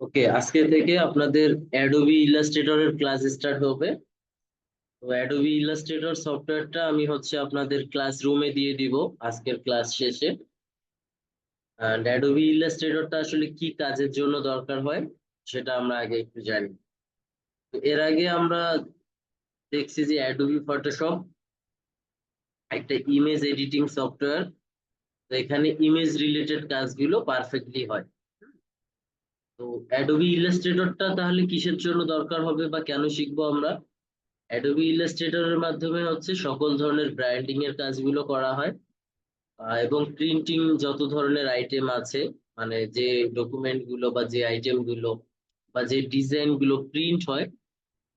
ওকে, আজকে থেকে আপনাদের অ্যাডোবি ইলাস্ট্রেটরের ক্লাস স্টার্ট হবে। তো অ্যাডোবি ইলাস্ট্রেটর সফটওয়্যারটা আমি আপনাদের ক্লাসরুমে দিয়ে দিব আজকের ক্লাস শেষে। এন্ড অ্যাডোবি ইলাস্ট্রেটরটা আসলে কি কাজের জন্য দরকার হয় সেটা আমরা আগে একটু জানি। তো এর আগে আমরা দেখছি যে অ্যাডোবি ফটোশপ একটা ইমেজ এডিটিং সফটওয়্যার। তো এখানে ইমেজ রিলেটেড কাজগুলো পারফেক্টলি হয়। তো অ্যাডোবি ইলাস্ট্রেটরটা তাহলে কিসের জন্য দরকার হবে বা কেন শিখবো আমরা? অ্যাডোবি ইলাস্ট্রেটরের মাধ্যমে সকল ধরনের ব্র্যান্ডিং এর কাজগুলো করা হয়। এবং প্রিন্টিং যত ধরনের আইটেম আছে, মানে যে ডকুমেন্ট গুলো বা যে আইটেম গুলো বা যে ডিজাইন গুলো প্রিন্ট হয়,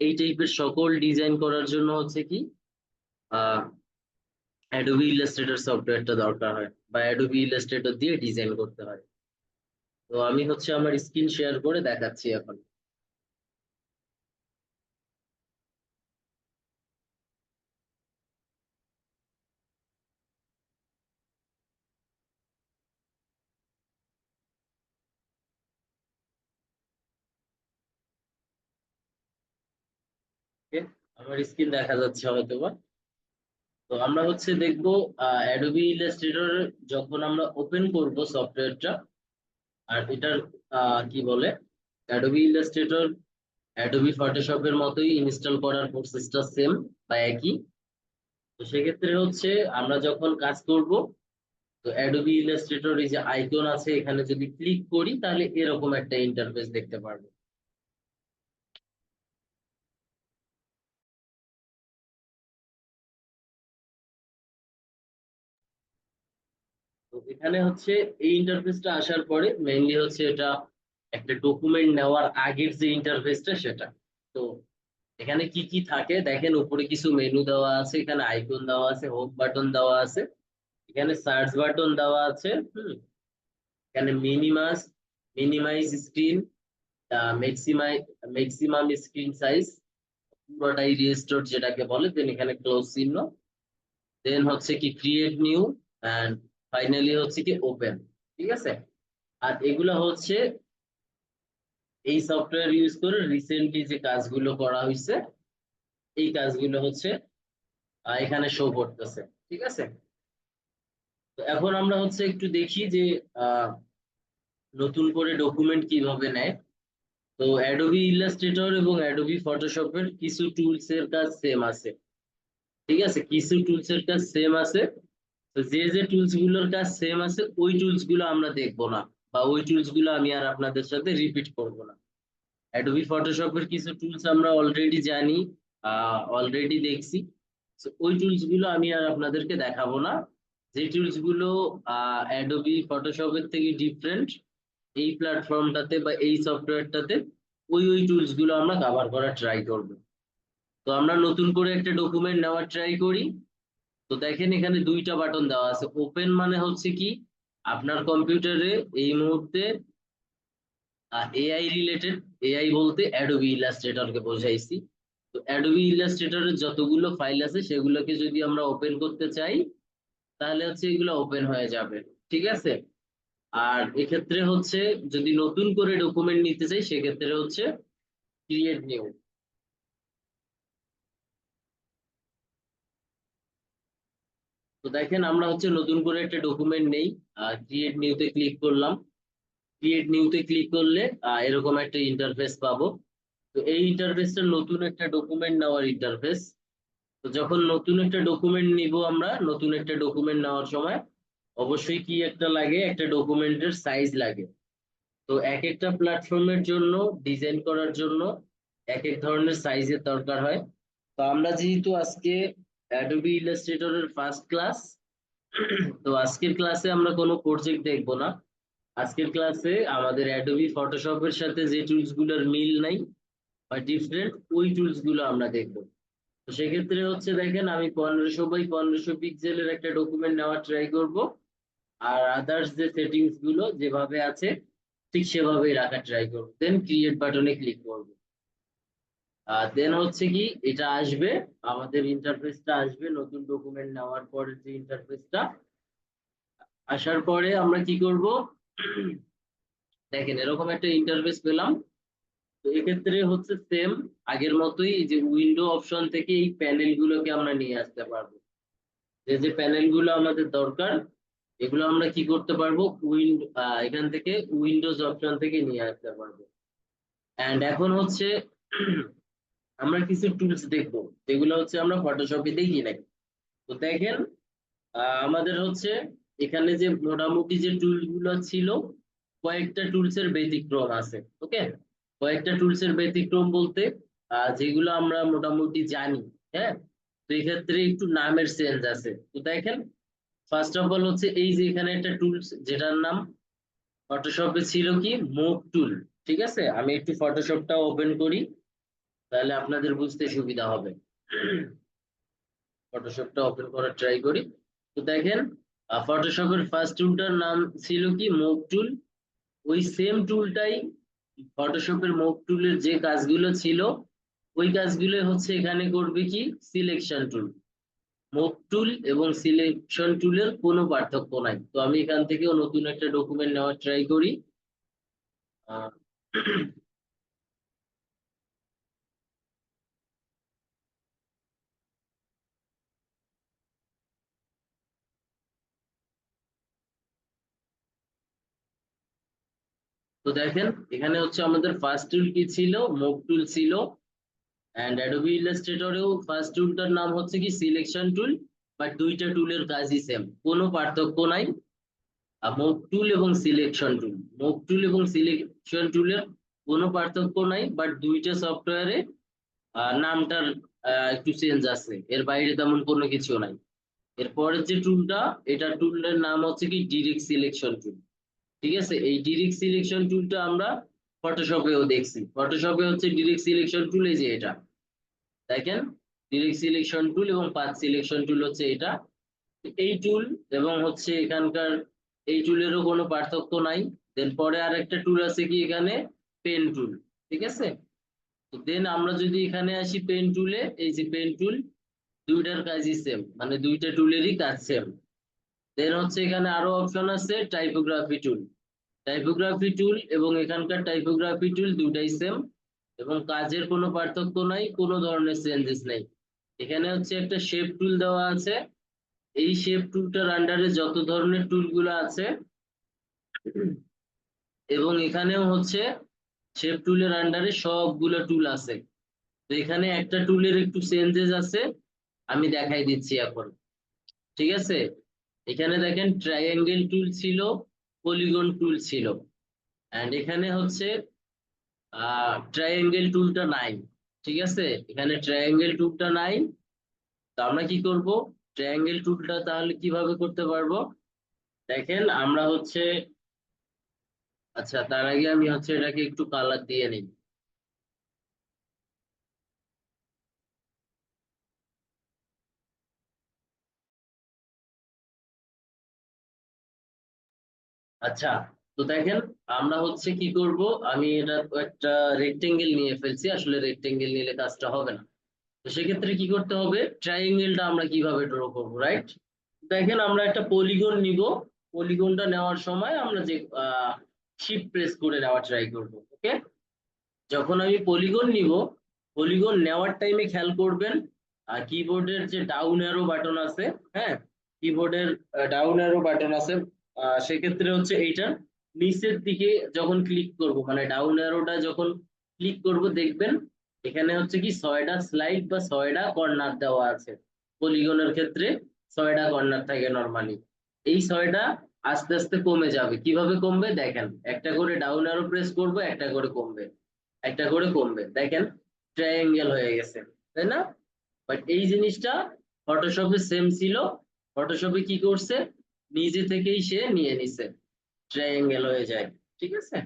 এই টাইপের সকল ডিজাইন করার জন্য কি অ্যাডোবি ইলাস্ট্রেটর সফটওয়্যারটা দরকার হয় বা অ্যাডোবি ইলাস্ট্রেটর দিয়ে ডিজাইন করতে হয়। তো আমি আমার স্ক্রিন শেয়ার করে দেখাচ্ছি এখন। Okay? আমার স্ক্রিন দেখা যাচ্ছে হয়তো বা। তো আমরা দেখবো অ্যাডোবি ইলাস্ট্রেটর যখন আমরা ওপেন করব সফটওয়্যারটা। আর এটার কি বলে, অ্যাডোবি ইলাস্ট্রেটর অ্যাডোবি ফটোশপের মতোই ইনস্টল করার প্রসেসটা সেম বা একই। তো সেক্ষেত্রে আমরা যখন কাজ করব, তো অ্যাডোবি ইলাস্ট্রেটর এই যে আইকন আছে এখানে যদি ক্লিক করি তাহলে এরকম একটা ইন্টারফেস দেখতে পারবো। তো এখানে এই ইন্টারফেসটা আসার পরে মেইনলি এটা একটা ডকুমেন্ট নেওয়ার আগের যে ইন্টারফেসটা সেটা। তো এখানে কি কি থাকে দেখেন, উপরে কিছু মেনু দেওয়া আছে, এখানে আইকন দেওয়া আছে, হোম বাটন দেওয়া আছে, এখানে সার্চ বাটন দেওয়া আছে। এখানে minimise screen, maximum screen size, পুরোটাই রিস্টোর যেটাকে বলে, দেন এখানে ক্লোজ চিহ্ন, দেন কি ক্রিয়েট নিউ, এন্ড ফাইনালি কি ওপেন। ঠিক আছে। আর এগুলা এই সফটওয়্যার ইউজ করে রিসেন্টলি যে কাজগুলো করা হয়েছে, এই কাজগুলো এখানে শো করতেছে। ঠিক আছে। তো এখন আমরা একটু দেখি যে আহ, নতুন করে ডকুমেন্ট কিভাবে নেয়। তো অ্যাডোবি ইলাস্ট্রেটর এবং অ্যাডোবি ফটোশপের কিছু টুলস এর কাজ সেম আছে। ঠিক আছে, কিছু টুলস এর কাজ সেম আছে। তো যে যে টুলস গুলোর কাজ সেম আছে ওই টুলস গুলো আমরা দেখবো না, বা ওই টুলস গুলো আমি আর আপনাদের সাথে রিপিট করব না। অ্যাডোবি ফটোশপের কিছু টুলস আমরা অলরেডি জানি, অলরেডি দেখছি। তো ওই টুলস গুলো আমি আর আপনাদেরকে দেখাবো না। যে টুলস গুলো অ্যাডোবি ফটোশপের থেকে ডিফারেন্ট এই প্ল্যাটফর্মটাতে বা এই সফটওয়্যারটাতে, ওই টুলস গুলো আমরা কভার করার ট্রাই করব। তো আমরা নতুন করে একটা ডকুমেন্ট নেওয়ার ট্রাই করি। তো দেখেন এখানে দুইটা বাটন দেওয়া আছে। ওপেন মানে কি, আপনার কম্পিউটারে এই মুহূর্তে এআই রিলেটেড, এআই বলতে অ্যাডোবি ইলাস্ট্রেটরকে বোঝাইছি। তো অ্যাডোবি ইলাস্ট্রেটরের যতগুলো ফাইল আছে সেগুলোকে যদি আমরা ওপেন করতে চাই তাহলে এগুলো ওপেন হয়ে যাবে। ঠিক আছে। আর এক্ষেত্রে যদি নতুন করে ডকুমেন্ট নিতে চাই সেক্ষেত্রে ক্রিয়েট নিউ। তো দেখেন আমরা নতুন করে একটা ডকুমেন্ট নেই, ক্রিয়েট নিউতে ক্লিক করলাম। ক্রিয়েট নিউতে ক্লিক করলে এরকম একটা ইন্টারফেস পাবো। তো এই ইন্টারফেসটা নতুন একটা ডকুমেন্ট নেওয়ার ইন্টারফেস। তো যখন নতুন একটা ডকুমেন্ট নিব, আমরা নতুন একটা ডকুমেন্ট নেওয়ার সময় অবশ্যই কি একটা লাগে, একটা ডকুমেন্টের সাইজ লাগে। তো এক একটা প্ল্যাটফর্মের জন্য, ডিজাইন করার জন্য এক এক ধরনের সাইজের দরকার হয়। তো আমরা যেহেতু আজকে অ্যাডোবি ইলাস্ট্রেটরের ফার্স্ট ক্লাস, তো আজকের ক্লাসে আমরা কোনো প্রজেক্ট দেখবো না। আজকের ক্লাসে আমাদের অ্যাডোবি ফটোশপের সাথে যে টুলস গুলোর মিল নাই বা ডিফারেন্ট, ওই টুলস গুলো আমরা দেখবো। তো সেক্ষেত্রে দেখেন আমি 1500 বাই 1500 পিক্সেলের একটা ডকুমেন্ট নেওয়ার ট্রাই করব। আর আদার্স যে সেটিংস গুলো যেভাবে আছে ঠিক সেভাবেই রাখার ট্রাই করব, দেন ক্রিয়েট বাটনে ক্লিক করব। দেন কি এটা আসবে, আমাদের ইন্টারফেসটা আসবে নতুন ডকুমেন্ট নেওয়ার পরে। যে ইন্টারফেসটা আসার পরে আমরা কি করব, দেখেন এরকম একটা ইন্টারফেস পেলাম। তো এক্ষেত্রে হচ্ছে সেম আগের মতোই, এই যে উইন্ডো অপশন থেকে এই প্যানেল গুলোকে আমরা নিয়ে আসতে পারবো। যে যে প্যানেল গুলো আমাদের দরকার এগুলো আমরা কি করতে পারবো, এখান থেকে উইন্ডোজ অপশন থেকে নিয়ে আসতে পারবো। এন্ড এখন হচ্ছে আমরা কিছু টুলস দেখবো যেগুলো হচ্ছে আমরা ফটোশপে দেখি নাই। তো দেখেন আমাদের হচ্ছে এখানে যে মোটামুটি যে টুল গুলো ছিল কয়েকটা টুলস এর ব্যতিক্রম আছে। ওকে, কয়েকটা টুলস এর ব্যতিক্রম বলতে যেগুলো আমরা মোটামুটি জানি। হ্যাঁ, তো এক্ষেত্রে একটু নামের চেঞ্জ আছে। তো দেখেন ফার্স্ট অফ অল হচ্ছে এই যে এখানে একটা টুলস যেটার নাম ফটোশপে ছিল কি মুভ টুল। ঠিক আছে, আমি একটু ফটোশপটা ওপেন করি তাহলে আপনাদের বুঝতে সুবিধা হবে। ফটোশপটা ওপেন করার ট্রাই করি। তো দেখেন ফটোশপের ফার্স্ট টুলটার নাম ছিল কি মুভ টুল। ওই সেম টুলটাই ফটোশপের মুভ টুলের যে কাজগুলো ছিল ওই কাজগুলো হচ্ছে এখানে করবে কি সিলেকশন টুল। মুভ টুল এবং সিলেকশন টুলের কোনো পার্থক্য নাই। তো আমি এখান থেকেও নতুন একটা ডকুমেন্ট নেওয়ার ট্রাই করি। আহ, তো দেখেন এখানে হচ্ছে আমাদের ফার্স্ট টুল কি ছিল, মুভ টুল ছিল। এন্ড অ্যাডোবি ইলাস্ট্রেটরেও ফার্স্ট টুলটার নাম হচ্ছে কি সিলেকশন টুল। বাট দুইটা টুলের কাজই সেম, কোনো পার্থক্য নাই। মুভ টুল এবং সিলেকশন টুল, মুভ টুল এবং সিলেকশন টুলের কোনো পার্থক্য নাই, বাট দুইটা সফটওয়্যারে নামটার একটু চেঞ্জ আছে, এর বাইরে তেমন কোনো কিছু নাই। এরপরের যে টুলটা, এটা টুলের নাম হচ্ছে কি ডিরেক্ট সিলেকশন টুল। ঠিক আছে, এই ডিরেক্ট সিলেকশন টুলটা আমরা ফটোশপেও দেখছি। ফটোশপে হচ্ছে ডিরেক্ট সিলেকশন টুল এই যে এটা দেখেন, ডিরেক্ট সিলেকশন টুল এবং পাথ সিলেকশন টুল হচ্ছে এটা। এই টুল এবং হচ্ছে এখানকার এই টুলেরও কোনো পার্থক্য নাই। দেন পরে আর একটা টুল আছে কি এখানে, পেন টুল। ঠিক আছে, তো দেন আমরা যদি এখানে আসি পেন টুলে, এই যে পেন টুল, দুইটার কাজই সেম, মানে দুইটা টুলেরই কাজ সেম। দেন হচ্ছে এখানে আরো অপশন আছে টাইপোগ্রাফি টুল। টাইপোগ্রাফি টুল এবং এখানকার টাইপোগ্রাফি টুল দুটাই সেম এবং কাজের কোনো পার্থক্য নাই, কোনো ধরনের চেঞ্জেস নাই। এখানে হচ্ছে একটা শেপ টুল দেওয়া আছে। এই শেপ টুলটার আন্ডারে যত ধরনের টুলগুলো আছে এবং এখানেও হচ্ছে শেপ টুলের আন্ডারে সবগুলো টুল আছে। তো এখানে একটা টুলের একটু চেঞ্জেস আছে, আমি দেখাই দিচ্ছি এখন। ঠিক আছে, এখানে দেখেন ট্রায়াঙ্গেল টুল ছিল, পলিগন টুল ছিল। এন্ড এখানে হচ্ছে ট্রায়াঙ্গেল টুলটা নাই। ঠিক আছে, এখানে ট্রায়াঙ্গেল টুলটা নাই। তো আমরা কি করব, ট্রায়াঙ্গেল টুলটা তাহলে কিভাবে করতে পারবো, দেখেন আমরা হচ্ছে, আচ্ছা তার আগে আমি হচ্ছে এটাকে একটু কালার দিয়ে নিই। আচ্ছা, তো দেখেন আমরা হচ্ছে কি করব, আমি এটা একটা রেক্টেঙ্গেল নিয়ে ফেলছি, আসলে রেক্টেঙ্গেল নিলে কাজটা হবে না। তো সেক্ষেত্রে কি করতে হবে, ট্রায়াঙ্গেলটা আমরা কিভাবে ড্র করব, রাইট? দেখেন আমরা একটা পলিগন নিব। পলিগনটা নেওয়ার সময় আমরা যে শিফট প্রেস করে নেওয়ার ট্রাই করব। ওকে, যখন আমি পলিগন নিব, পলিগন নেওয়ার টাইমে খেয়াল করবেন কিবোর্ডের যে ডাউন অ্যারো বাটন আছে, হ্যাঁ, কিবোর্ডের ডাউন অ্যারো বাটন আছে, সেক্ষেত্রে হচ্ছে এইটা নিচের দিকে যখন ক্লিক করব, মানে ডাউন অ্যারোটা যখন ক্লিক করব দেখবেন এখানে হচ্ছে কি 6টা স্লাইড বা 6টা কর্নার দেওয়া আছে। পলিগনের ক্ষেত্রে 6টা কর্নার থাকে নরমালি। এই 6টা আস্তে আস্তে কমে যাবে। কিভাবে কমবে দেখেন, একটা করে ডাউন অ্যারো প্রেস করব, একটা করে কমবে, একটা করে কমবে, দেখেন ট্রায়াঙ্গেল হয়ে গেছে, তাই না? বাট এই জিনিসটা ফটোশপে সেম ছিল। ফটোশপে কি করছে, নিজে থেকেই সে নিয়ে নিছে, ট্রায়াঙ্গেল হয়ে যায়। ঠিক আছে,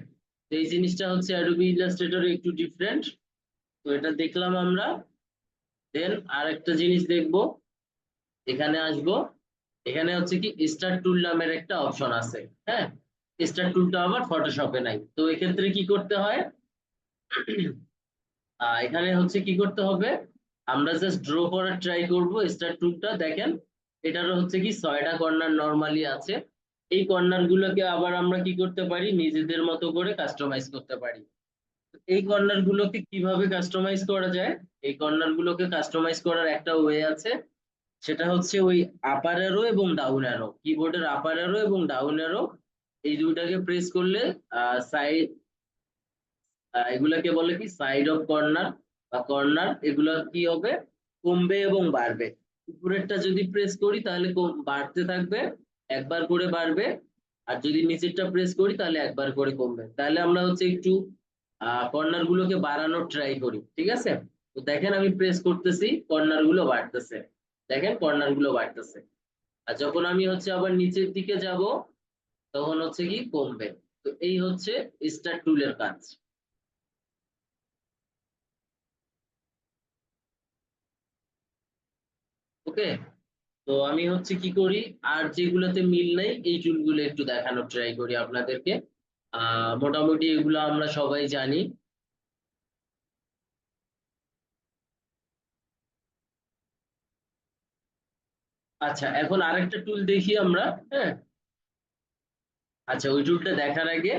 তো এই জিনিসটা হচ্ছে অ্যাডোবি ইলাস্ট্রেটরে একটু ডিফারেন্ট। তো এটা দেখলাম আমরা। দেন আর একটা জিনিস দেখব, এখানে আসব। এখানে হচ্ছে কি স্টার টুল নামের একটা অপশন আছে। হ্যাঁ, স্টার টুলটা আবার ফটোশপে নাই। তো এক্ষেত্রে কি করতে হয়, এখানে হচ্ছে কি করতে হবে, আমরা জাস্ট ড্র করার ট্রাই করব স্টার টুলটা। দেখেন এটারও হচ্ছে কি 6টা কর্নার নরমালি আছে এই কর্নার গুলোকে আবার আমরা কি করতে পারি, নিজেদের মতো করে কাস্টমাইজ করতে পারি। এই কর্নার গুলোকে কিভাবে কাস্টমাইজ করা যায়? এই কর্নার গুলোকে কাস্টমাইজ করার একটা ওয়ে আছে, সেটা হচ্ছে ওই আপার অ্যারো এবং ডাউন অ্যারো, কিবোর্ডের আপার অ্যারো এবং ডাউন অ্যারো এই দুইটাকে প্রেস করলে সাইড, এগুলাকে বলে কি সাইড অফ কর্নার বা কর্নার, এগুলা কি হবে, কমবে এবং বাড়বে। উপরেরটা যদি প্রেস করি তাহলে বাড়তে থাকবে, একবার করে বাড়বে। আর যদি নিচেরটা প্রেস করি তাহলে একবার করে কমবে। তাহলে আমরা হচ্ছে একটু কর্নার গুলোকে বাড়ানোর ট্রাই করি, ঠিক আছে? তো দেখেন আমি প্রেস করতেছি, কর্নার গুলো বাড়তেছে, দেখেন কর্নার গুলো বাড়তেছে। আর যখন আমি হচ্ছে আবার নিচের দিকে যাব তখন হচ্ছে কি কমবে। তো এই হচ্ছে স্টার টুলের কাজ। ওকে, তো আমি হচ্ছে কি করি, আর যেগুলোতে মিল নেই এই টুলগুলো একটু দেখানোর ট্রাই করি আপনাদেরকে। মোটামুটি এগুলো আমরা সবাই জানি। আচ্ছা, এখন আরেকটা টুল দেখি আমরা। হ্যাঁ, আচ্ছা, ওই টুলটা দেখার আগে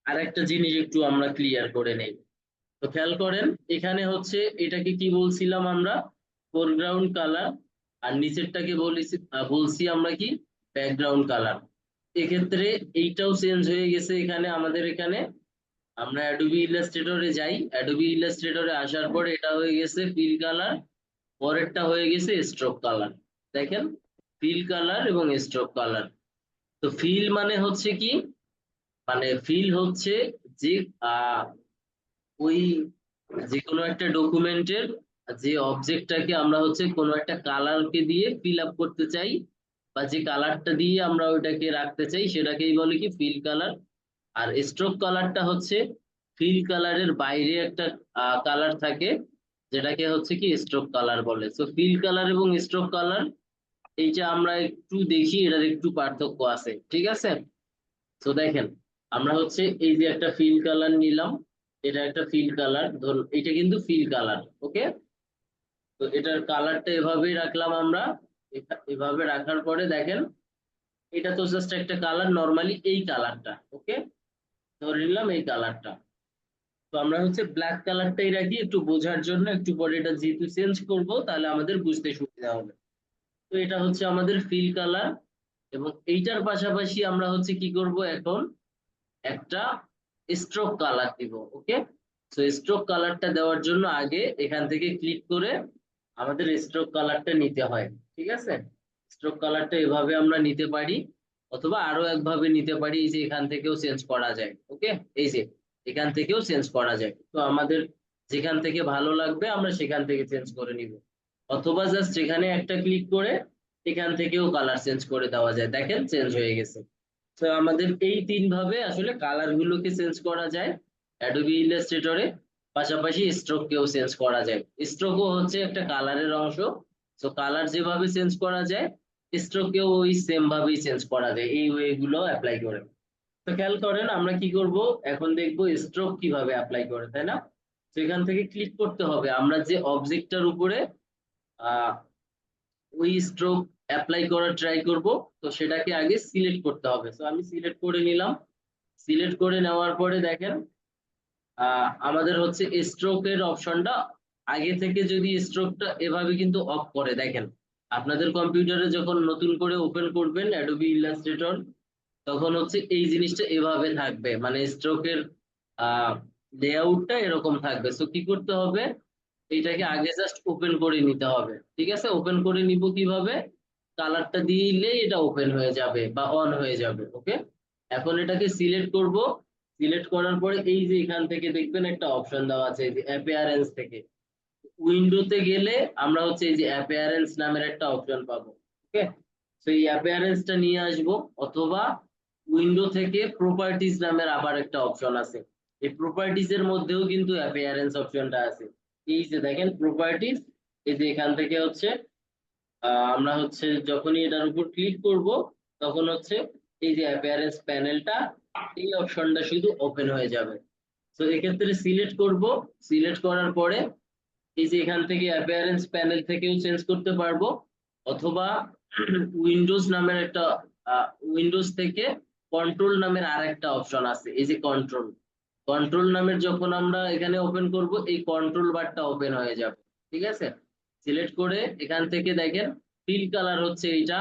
আরেকটা জিনিস একটু আমরা ক্লিয়ার করে নেই। তো খেয়াল করেন, এখানে হচ্ছে এটাকে কি বলছিলাম আমরা, ফোরগ্রাউন্ড কালার। আর নিচেরটাকে বলছি আমরা কি, ব্যাকগ্রাউন্ড কালার। এক্ষেত্রে এইটাও চেঞ্জ হয়ে গেছে এখানে আমাদের এখানে। আমরা অ্যাডোবি ইলাস্ট্রেটরে যাই, অ্যাডোবি ইলাস্ট্রেটরে আসার পরে এটা হয়ে গেছে ফিল কালার, পরেরটা হয়ে গেছে স্ট্রোক কালার। দেখেন, ফিল কালার এবং স্ট্রোক কালার। তো ফিল মানে হচ্ছে কি, মানে ফিল হচ্ছে যে আহ ওই যে কোনো একটা ডকুমেন্টের যে অবজেক্টটাকে আমরা হচ্ছে কোনো একটা কালারকে দিয়ে ফিল আপ করতে চাই, বা যে কালারটা দিয়ে আমরা ওইটাকে রাখতে চাই সেটাকেই বলে কি ফিল কালার। আর স্ট্রোক কালারটা হচ্ছে ফিল কালারের বাইরে একটা কালার থাকে, যেটাকে হচ্ছে কি স্ট্রোক কালার বলে। সো ফিল কালার এবং স্ট্রোক কালার এইটা আমরা একটু দেখি, এটার একটু পার্থক্য আছে, ঠিক আছে? তো দেখেন, আমরা হচ্ছে এই যে একটা ফিল কালার নিলাম, এটা একটা ফিল কালার, ধরুন এটা কিন্তু ফিল কালার। ওকে, তো এটার কালারটা এভাবেই রাখলাম আমরা। এভাবে রাখার পরে দেখেন, এটা তো জাস্ট একটা কালার, নর্মালি এই কালারটা। ওকে, ধরে নিলাম এই কালারটা। তো আমরা হচ্ছে ব্ল্যাক কালারটাই রাখি একটু বোঝার জন্য, একটু পরে এটা যেহেতু চেঞ্জ করব তাহলে আমাদের বুঝতে সুবিধা হবে। তো এটা হচ্ছে আমাদের ফিল কালার। এবং এইটার পাশাপাশি আমরা হচ্ছে কি করব এখন, একটা স্ট্রোক কালার দিব। ওকে, তো স্ট্রোক কালারটা দেওয়ার জন্য আগে এখান থেকে ক্লিক করে আমাদের স্ট্রোক কালারটা নিতে হয়, ঠিক আছে? স্ট্রোক কালারটা এভাবে আমরা নিতে পারি, অথবা আরো একভাবে নিতে পারি, এই যে এখান থেকেও চেঞ্জ করা যায়। ওকে, এই যে এখান থেকেও চেঞ্জ করা যায়। তো আমাদের যেখান থেকে ভালো লাগবে আমরা সেখান থেকে চেঞ্জ করে নিব, অথবা জাস্ট এখানে একটা ক্লিক করে এখান থেকেও কালার চেঞ্জ করে দেওয়া যায়। দেখেন চেঞ্জ হয়ে গেছে। তো আমাদের এই তিন ভাবে আসলে কালার গুলোকে চেঞ্জ করা যায় অ্যাডোবি ইলাস্ট্রেটরে। পাশাপাশি স্ট্রোককেও চেঞ্জ করা যায়, স্ট্রোকও হচ্ছে একটা কালারের অংশ। তো কালার যেভাবে চেঞ্জ করা যায়, স্ট্রোককেও ওই সেম ভাবেই চেঞ্জ করা যায় এই ওয়ে গুলো অ্যাপ্লাই করে। তো খেয়াল করেন আমরা কি করব, এখন দেখবো স্ট্রোক কিভাবে অ্যাপ্লাই করে, তাই না? তো এখান থেকে ক্লিক করতে হবে আমরা যে অবজেক্টটার উপরে আহ ওই স্ট্রোক অ্যাপ্লাই করার ট্রাই করব। তো সেটাকে আগে সিলেক্ট করতে হবে। তো আমি সিলেক্ট করে নিলাম। সিলেক্ট করে নেওয়ার পরে দেখেন, আমাদের হচ্ছে স্ট্রোকের অপশনটা আগে থেকে যদি স্ট্রোকটা এভাবে কিন্তু অফ করে দেখেন, আপনাদের কম্পিউটারে যখন নতুন করে ওপেন করবেন অ্যাডোবি ইলাস্ট্রেটর, তখন হচ্ছে এই জিনিসটা এভাবে থাকবে, মানে স্ট্রোকের লেআউটটা এরকম থাকবে। সো কি করতে হবে, এইটাকে আগে জাস্ট ওপেন করে নিতে হবে, ঠিক আছে? ওপেন করে নিব কিভাবে, কালারটা দিলেই এটা ওপেন হয়ে যাবে বা অন হয়ে যাবে। ওকে, এখন এটাকে সিলেক্ট করব। সিলেক্ট করার পরে এই যে এখান থেকে দেখবেন একটা অপশন দেওয়া আছে, এই যে অ্যাপিয়ারেন্স থেকে উইন্ডোতে গেলে আমরা হচ্ছে এই যে অ্যাপিয়ারেন্স নামের একটা অপশন পাবো। ওকে, তো এই অ্যাপিয়ারেন্সটা নিয়ে আসবো, অথবা উইন্ডো থেকে প্রপার্টিজ নামের আবার একটা অপশন আছে, এই প্রপার্টিজ এর মধ্যেও কিন্তু অ্যাপিয়ারেন্স অপশনটা আছে। এই যে দেখেন প্রপার্টিজ, এই যে এখান থেকে হচ্ছে আমরা হচ্ছে যখনই এটার উপর ক্লিক করব তখন হচ্ছে এই যে অ্যাপিয়ারেন্স প্যানেলটা, এই অপশনটা শুধু ওপেন হয়ে যাবে। তো এক্ষেত্রে সিলেক্ট করব। সিলেক্ট করার পরে এই যে এখান থেকে অ্যাপিয়ারেন্স প্যানেল থেকেও চেঞ্জ করতে পারবো, অথবা উইন্ডোজ নামের একটা উইন্ডোজ থেকে কন্ট্রোল নামের আর একটা অপশন আছে, এই যে কন্ট্রোল, কন্ট্রোল নামের যখন আমরা এখানে ওপেন করব এই কন্ট্রোল বারটা ওপেন হয়ে যাবে। ঠিক আছে, সিলেক্ট করে এখান থেকে দেখেন ফিল কালার হচ্ছে এইটা,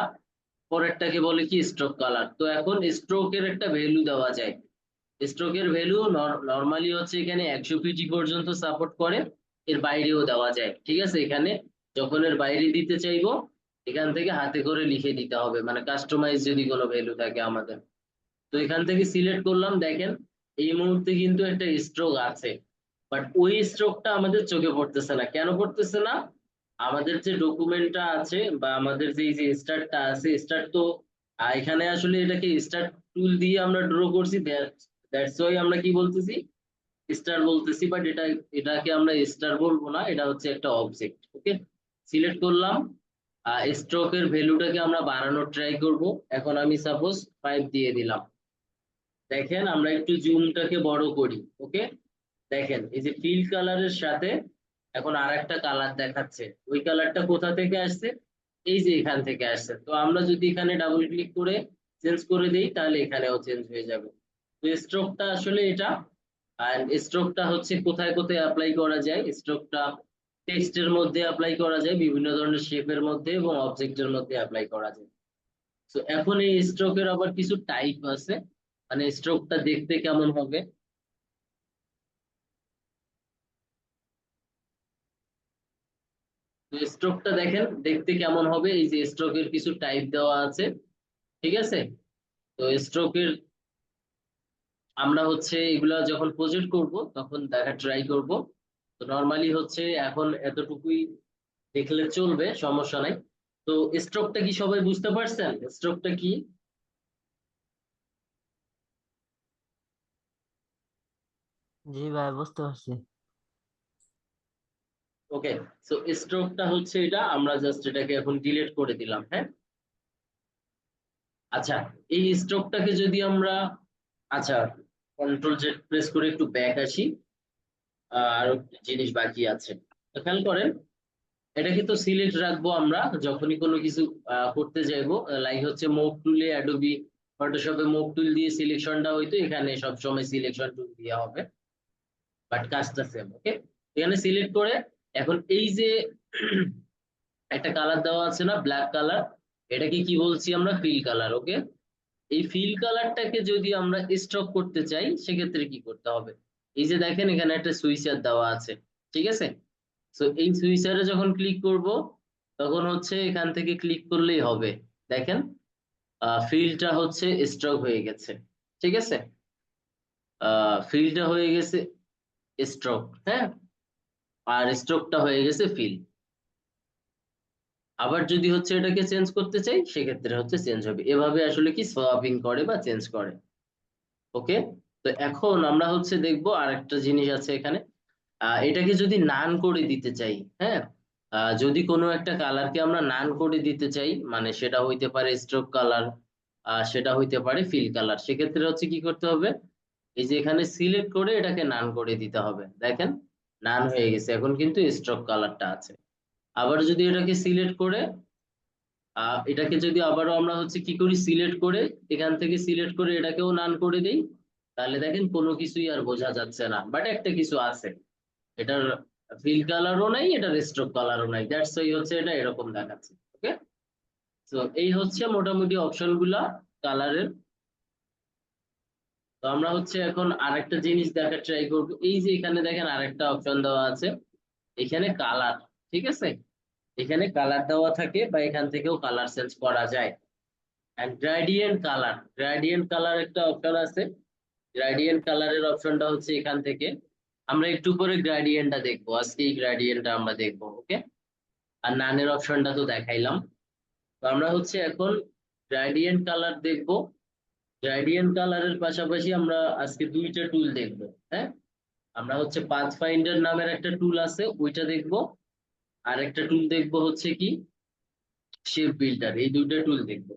পরেরটাকে বলে কি স্ট্রোক কালার। তো এখন স্ট্রোকের একটা ভ্যালু দেওয়া যায়। স্ট্রোকের ভ্যালু নর্মালি হচ্ছে এখানে 100 পিটি পর্যন্ত সাপোর্ট করে, এর বাইরেও দেওয়া যায়। ঠিক আছে, এখানে যখন এর বাইরে দিতে চাইবো এখান থেকে হাতে করে লিখে দিতে হবে, মানে কাস্টমাইজ যদি কোনো ভ্যালু থাকে আমাদের। তো এখান থেকে সিলেক্ট করলাম, দেখেন এই মুহূর্তে কিন্তু একটা স্ট্রোক আছে, বাট ওই স্ট্রোকটা আমাদের চোখে পড়তেছে না। কেন পড়তেছে না? আমাদের যে ডকুমেন্টটা আছে বা আমাদের যে এই যে স্টার্টটা আছে, স্টার্ট তো এখানে আসলে এটাকে স্টার্ট টুল দিয়ে আমরা ড্র করছি, দ্যাটস ওয়াই আমরা কি বলতেছি, স্টার বলতেছি, বাট এটাকে আমরা স্টার বলবো না, এটা হচ্ছে একটা অবজেক্ট। ওকে, সিলেক্ট করলাম, স্ট্রোকের ভ্যালুটাকে আমরা বাড়ানোর ট্রাই করব। এখন আমি সাপোজ 5 দিয়ে দিলাম। দেখেন আমরা একটু জুমটাকে বড় করি। ওকে, দেখেন এই যে ফিল কালারের সাথে এখন আর একটা কালার দেখাচ্ছে, ওই কালারটা কোথা থেকে আসছে, এই যে এখান থেকে আসছে। তো আমরা যদি এখানে ডাবল ক্লিক করে চেঞ্জ করে দেই তাহলে এখানেও চেঞ্জ হয়ে যাবে। তো স্ট্রোকটা আসলে এটা, আর স্ট্রোকটা হচ্ছে কোথায় কোথায় অ্যাপ্লাই করা যায়, স্ট্রোকটা টেক্সটের মধ্যে অ্যাপ্লাই করা যায়, বিভিন্ন ধরনের শেপের মধ্যে এবং অবজেক্টের মধ্যে অ্যাপ্লাই করা যায়। তো এখন এই স্ট্রোকের আবার কিছু টাইপ আছে, মানে স্ট্রোকটা দেখতে কেমন হবে। তো স্ট্রোকটা দেখেন দেখতে কেমন হবে, এই যে স্ট্রোকের কিছু টাইপ দেওয়া আছে। ঠিক আছে, তো স্ট্রোকের আমরা হচ্ছে এগুলা যখন প্রজেক্ট করব তখন দেখা ট্রাই করব। তো নর্মালি হচ্ছে এখন এতটুকুই দেখলে চলবে, সমস্যা নাই। তো স্ট্রোকটা কি সবাই বুঝতে পারছেন? স্ট্রোকটা কি? জি ভাই, বুঝতে পারছি। ওকে, সো স্ট্রোকটা হচ্ছে এটা, আমরা জাস্ট এটাকে এখন ডিলিট করে দিলাম। হ্যাঁ, আচ্ছা, এই স্ট্রোকটাকে যদি আমরা, আচ্ছা, কন্ট্রোল জেড প্রেস করে একটু ব্যাক আসি, আরো একটা জিনিস বাকি আছে। তো খেয়াল করেন, এটাকে তো সিলেক্ট রাখবো আমরা যখনই কোনো কিছু করতে যাইবো। লাইক হচ্ছে মুভ টুলে, অ্যাডোবি ফটোশপে মুভ টুল দিয়ে সিলেকশনটা হইতো, এখানে সবসময় সিলেকশন টুল দেওয়া হবে, বাট কাজটা সেম। ওকে, এখানে সিলেক্ট করে এখন এই যে একটা কালার দেওয়া আছে না, ব্ল্যাক কালার, এটাকে কি বলছি আমরা, ফিল কালার। ওকে, এই ফিল কালারটাকে যদি আমরা স্ট্রোক করতে চাই সেক্ষেত্রে কি করতে হবে, এই যে দেখেন এখানে একটা সুইচার দেওয়া আছে। ঠিক আছে, তো এই সুইচারে যখন ক্লিক করব তখন হচ্ছে এখান থেকে ক্লিক করলেই হবে। দেখেন ফিলটা হচ্ছে স্ট্রোক হয়ে গেছে। ঠিক আছে, ফিলটা হয়ে গেছে স্ট্রোক, হ্যাঁ, আর স্ট্রোকটা হয়ে গেছে ফিল। আবার যদি হচ্ছে এটাকে চেঞ্জ করতে চাই সেক্ষেত্রে হচ্ছে চেঞ্জ হবে। এভাবে আসলে কি সোয়াপিং করে বা চেঞ্জ করে। ওকে, তো এখন আমরা হচ্ছে দেখবো আরেকটা জিনিস আছে এখানে, এটাকে যদি নান করে দিতে চাই, হ্যাঁ, যদি কোনো একটা কালারকে আমরা নান করে দিতে চাই, মানে সেটা হইতে পারে স্ট্রোক কালার, সেটা হইতে পারে ফিল কালার, সেক্ষেত্রে হচ্ছে কি করতে হবে, এই যে এখানে সিলেক্ট করে এটাকে নান করে দিতে হবে। দেখেন নান হয়ে গেছে, এখন কিন্তু স্ট্রোক কালারটা আছে। আবার যদি এটাকে সিলেক্ট করে এটাকে যদি আবারও আমরা হচ্ছে কি করি, সিলেক্ট করে এখান থেকে সিলেক্ট করে এটাকেও নান করে দেই, তাহলে দেখেন কোনো কিছুই আর বোঝা যাচ্ছে না, বাট একটা কিছু আছে, এটার ফিল কালারও নাই, এটার স্ট্রোক কালারও নাই, দ্যাটস ওয়াই হচ্ছে এটা এরকম দেখাচ্ছে। ওকে, তো এই হচ্ছে মোটামুটি অপশন গুলা কালারের। তো আমরা হচ্ছে এখন আরেকটা জিনিস দেখার ট্রাই করবো, এই যে এখানে দেখেন আরেকটা অপশন দেওয়া আছে, এখানে কালার। ঠিক আছে, এখানে কালার দেওয়া থাকে বা এখান থেকেও কালার চেঞ্জ করা যায়। And gradient colour, gradient colour একটা অপশন আছে, গ্রেডিয়েন্ট কালারের অপশনটা হচ্ছে এখান থেকে। আমরা একটু পরে গ্রেডিয়েন্টটা দেখবো, আজকে এই গ্রেডিয়েন্টটা আমরা দেখবো। ওকে, আর নানের অপশনটা তো দেখাইলাম। তো আমরা হচ্ছে এখন গ্রেডিয়েন্ট কালার দেখবো। গ্রেডিয়েন্ট কালারের পাশাপাশি আমরা আজকে দুইটা টুল দেখবো। হ্যাঁ, আমরা হচ্ছে পাথ ফাইন্ডার নামের একটা টুল আছে ওইটা দেখবো, আর একটা টুল দেখবো হচ্ছে কি শেপ বিল্ডার, এই দুইটা টুল দেখবো।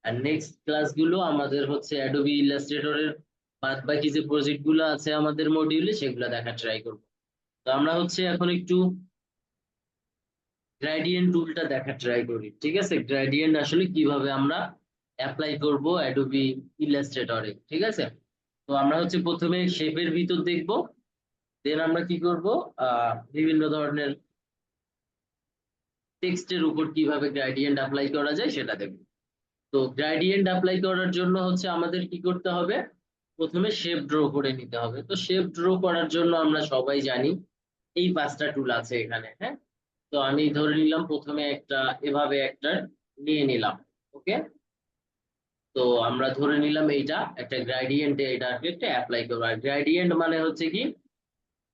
আর নেক্সট ক্লাসগুলো আমাদের হচ্ছে অ্যাডোবি ইলাস্ট্রেটরের বাদ বাকি যে প্রজেক্ট গুলো আছে আমাদের মডিউলে সেগুলো দেখার ট্রাই করব। তো আমরা হচ্ছে এখন একটু গ্রেডিয়েন্ট টুলটা দেখার ট্রাই করি। ঠিক আছে, গ্রেডিয়েন্ট আসলে কিভাবে আমরা অ্যাপ্লাই করব অ্যাডোবি ইলাস্ট্রেটরে, ঠিক আছে? তো আমরা হচ্ছে প্রথমে শেপের ভিতর দেখব, দেন আমরা কি করব, বিভিন্ন ধরনের টেক্সটের উপর কিভাবে গ্রেডিয়েন্ট অ্যাপ্লাই করা যায় সেটা দেখব। তো গ্রেডিয়েন্ট অ্যাপ্লাই করার জন্য হচ্ছে আমাদের কি করতে হবে, প্রথমে শেপ ড্র করে নিতে হবে। তো শেপ ড্র করার জন্য আমরা সবাই জানি এই 5টা টুল আছে এখানে, হ্যাঁ? তো আমি ধরে নিলাম প্রথমে একটা, এভাবে একটা নিয়ে নিলাম। ওকে, তো আমরা ধরে নিলাম এইটা একটা গ্রেডিয়েন্ট, এটাকে একটা অ্যাপ্লাই করবো। আর গ্রেডিয়েন্ট মানে হচ্ছে কি,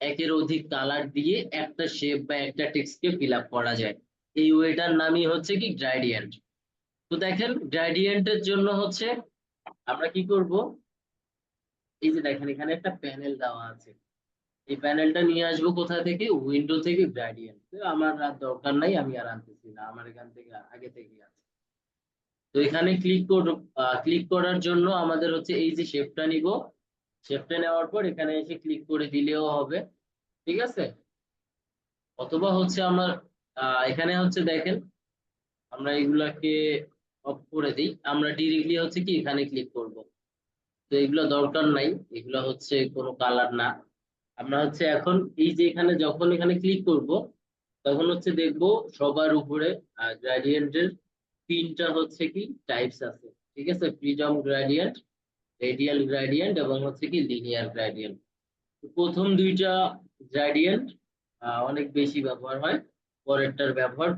একের অধিক কালার দিয়ে একটা শেপ বা একটা টেক্সটকে ফিল আপ করা যায়, এই ওয়েটার নামই হচ্ছে কি গ্রেডিয়েন্ট। তো দেখেন গ্রেডিয়েন্টের জন্য হচ্ছে আমরা কি করব, এই যে দেখেন এখানে একটা প্যানেল দেওয়া আছে, এই প্যানেলটা নিয়ে আসবো কোথা থেকে, উইন্ডো থেকে। গ্রেডিয়েন্ট আমার আর দরকার নাই, আমি আর আনতেছি না, আমার এখান থেকে আগে থেকে আছে। তো এখানে ক্লিক করার জন্য আমাদের হচ্ছে এই যে শেপটা নিব, শেপটা নেওয়ার পর এখানে এসে ক্লিক করে দিলেও হবে, ঠিক আছে? অথবা হচ্ছে আমার এখানে হচ্ছে দেখেন, আমরা এগুলাকে অফ করে দিই, আমরা ডিরেক্টলি হচ্ছে কি এখানে ক্লিক করব। তো এগুলো দরকার নাই, এগুলো হচ্ছে কোনো কালার না। আমরা হচ্ছে এখন এই যে এখানে যখন এখানে ক্লিক করব, তখন হচ্ছে দেখবো সবার উপরে গ্রেডিয়েন্টের 3টা হচ্ছে কি টাইপস আছে, ঠিক আছে? প্রিজম গ্রেডিয়েন্ট, রেডিয়াল গ্রেডিয়েন্ট এবং হচ্ছে কি লিনিয়ার গ্রেডিয়েন্ট। প্রথম 2টা গ্রেডিয়েন্ট অনেক বেশি ব্যবহার হয়, পরেরটার ব্যবহার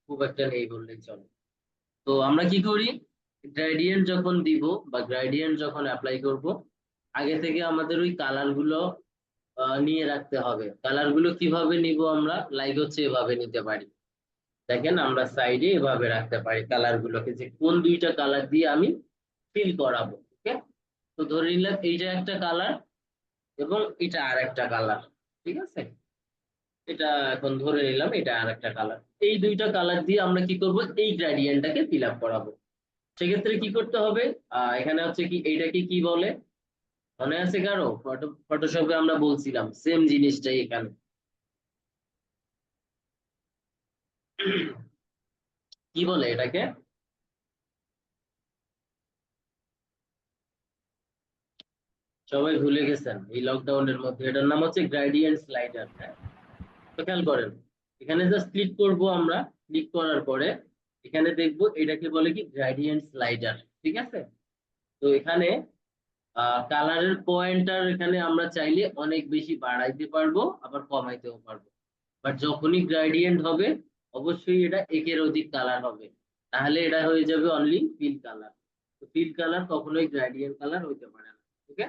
খুব একটা নেই বললেই চলে। তো আমরা কি করি, গ্রেডিয়েন্ট যখন দিব বা গ্রেডিয়েন্ট যখন অ্যাপ্লাই করব, আগে থেকে আমাদের ওই কালার গুলো নিয়ে রাখতে হবে। কালার গুলো কিভাবে নিব আমরা, লাইক হচ্ছে এভাবে নিতে পারি। দেখেন আমরা সাইডে এভাবে রাখতে পারি কালার গুলোকে, যে কোন 2টা কালার দিয়ে আমি ফিল করাবো। ওকে, তো ধরে নিলাম এইটা একটা কালার এবং এটা আর একটা কালার, ঠিক আছে? এটা এখন ধরে নিলাম এটা আর একটা কালার। এই 2টা কালার দিয়ে আমরা কি করব, এই গ্রেডিয়েন্টটাকে ফিল আপ করাবো। সেক্ষেত্রে কি করতে হবে, এখানে হচ্ছে কি এইটাকে কি বলে, মনে আছে কারো? ফটোশপে আমরা বলছিলাম সেম জিনিসটাই এখানে। কি বলে এটাকে? সবাই ভুলে গেছেন এই লকডাউনের মধ্যে, এটার নাম হচ্ছে গ্রেডিয়েন্ট স্লাইডার। হ্যাঁ, তো খেয়াল করেন, এখানে জাস্ট ক্লিক করব আমরা, ক্লিক করার পরে এখানে দেখব এটাকে বলে কি গ্রেডিয়েন্ট স্লাইডার, ঠিক আছে? তো এখানে কালারের পয়েন্টার এখানে আমরা চাইলে অনেক বেশি বাড়াইতে পারবো, আবার কমাইতেও পারবো। বাট যখনই গ্রেডিয়েন্ট হবে, অবশ্যই এটা একের অধিক কালার হবে, তাহলে এটা হয়ে যাবে অনলি ফিল কালার। তো ফিল কালার কখনোই গ্রেডিয়েন্ট কালার হইতে পারে না। ওকে,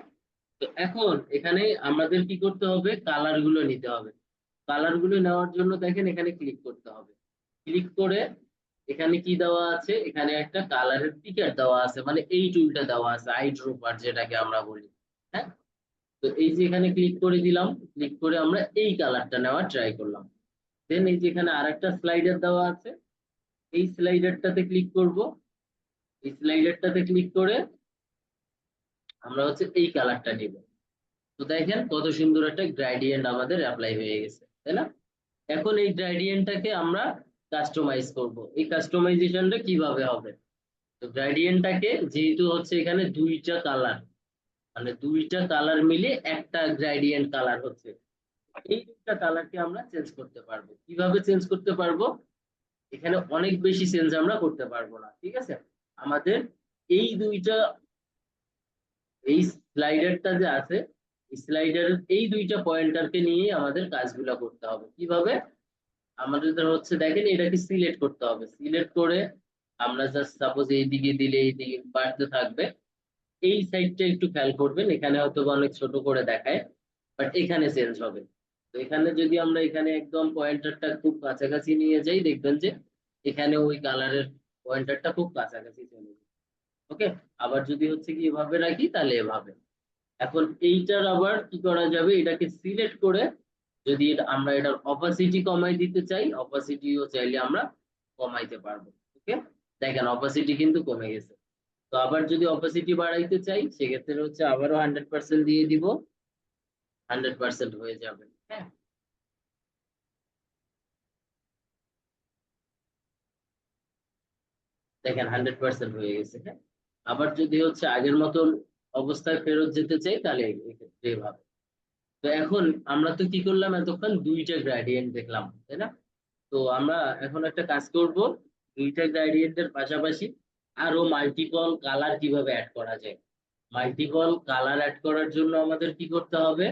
তো এখন এখানে আমাদের কি করতে হবে, কালার গুলো নিতে হবে। কালার গুলো নেওয়ার জন্য দেখেন এখানে ক্লিক করতে হবে। ক্লিক করে এখানে কি দেওয়া আছে, এখানে একটা কালারের পিকার দেওয়া আছে, মানে এই টুলটা দেওয়া আছে, আই ড্রপার যেটাকে আমরা বলি। হ্যাঁ, তো এই যে এখানে ক্লিক করে দিলাম, ক্লিক করে আমরা এই কালারটা নেওয়ার ট্রাই করলাম। দেন এই যে এখানে আরেকটা স্লাইডার দেওয়া আছে, এই স্লাইডারটাতে ক্লিক করব। এই স্লাইডারটাতে ক্লিক করে আমরা হচ্ছে এই কালারটা নিব। তো দেখেন কত সুন্দর একটা গ্রেডিয়েন্ট আমাদের অ্যাপ্লাই হয়ে গেছে, তাই না? এখন এই গ্রেডিয়েন্টটাকে আমরা কাস্টমাইজ করব। এই কাস্টমাইজেশনটা কিভাবে হবে, তো গ্রেডিয়েন্টটাকে যেহেতু হচ্ছে এখানে 2টা কালার, মানে 2টা কালার মিলে একটা গ্রেডিয়েন্ট কালার হচ্ছে, এই 2টা কালারকে আমরা চেঞ্জ করতে পারবো। কিভাবে চেঞ্জ করতে পারবো, এখানে অনেক বেশি চেঞ্জ আমরা করতে পারবো না, ঠিক আছে? আমাদের এই 2টা, এই স্লাইডারটা যে আছে, স্লাইডারের এই 2টা পয়েন্টারকে নিয়ে আমাদের কাজগুলো করতে হবে। কিভাবে, আমাদের হচ্ছে দেখেন এটাকে সিলেক্ট করতে হবে। সিলেক্ট করে আমরা জাস্ট সাপোজ এইদিকে দিলে এইদিকে বাড়তে থাকবে। এই সাইডটা একটু খেয়াল করবেন, এখানে হয়তো বা অনেক ছোট করে দেখায়, বাট এখানে চেঞ্জ হবে। তো এখানে যদি আমরা এখানে একদম পয়েন্টারটা খুব কাছাকাছি নিয়ে যাই, দেখবেন যে এখানে ওই কালারের পয়েন্টারটা খুব কাছাকাছি চলে যাবে। ওকে, আবার যদি হচ্ছে কি এভাবে রাখি তাহলে এভাবে। এখন এইটার আবার কি করা যাবে, এটাকে সিলেক্ট করে যদি আমরা এটার অপাসিটি কমাই দিতে চাই, অপাসিটিও চাইলে আমরা কমাইতে পারবো। ওকে, দেখেন অপাসিটি কিন্তু কমে গেছে। তো আবার যদি অপাসিটি বাড়াইতে চাই, সেক্ষেত্রে হচ্ছে আবারও 100% দিয়ে দিব, 100% হয়ে যাবে। হ্যাঁ, দেখেন 100% হয়ে গেছে। হ্যাঁ, আবার যদি হচ্ছে আগের মতন অবস্থায় ফেরত যেতে চাই তাহলে এক্ষেত্রে এভাবে। তো এখন আমরা তো কি করলাম, এতক্ষণ দুইটা গ্রেডিয়েন্ট দেখলাম, তাই না? তো আমরা এখন একটা কাজ করব, দুইটা গ্রেডিয়েন্টের পাশাপাশি আরো মাল্টিপল কালার কিভাবে অ্যাড করা যায়। মাল্টিপল কালার অ্যাড করার জন্য আমাদের কি করতে হবে?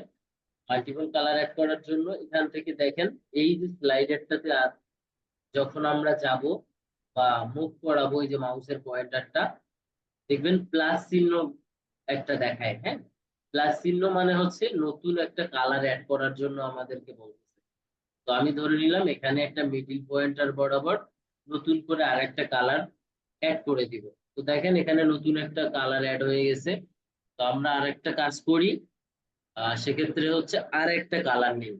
মাল্টিপল কালার অ্যাড করার জন্য এখান থেকে দেখেন, এই যে স্লাইডারটাতে যখন আমরা যাব বা মুভ করাবো, এই যে মাউসের পয়েন্টারটা দেখবেন প্লাস চিহ্ন একটা দেখায়, হ্যাঁ? প্লাস চিহ্ন মানে হচ্ছে নতুন একটা কালার অ্যাড করার জন্য আমাদেরকে বলতেছে। তো আমি ধরে নিলাম এখানে একটা মিডিল পয়েন্টার বরাবর নতুন করে আরেকটা কালার অ্যাড করে দিব। তো দেখেন এখানে নতুন একটা কালার অ্যাড হয়ে গেছে। তো আমরা আরেকটা কাজ করি, সেক্ষেত্রে হচ্ছে আরেকটা কালার নিই।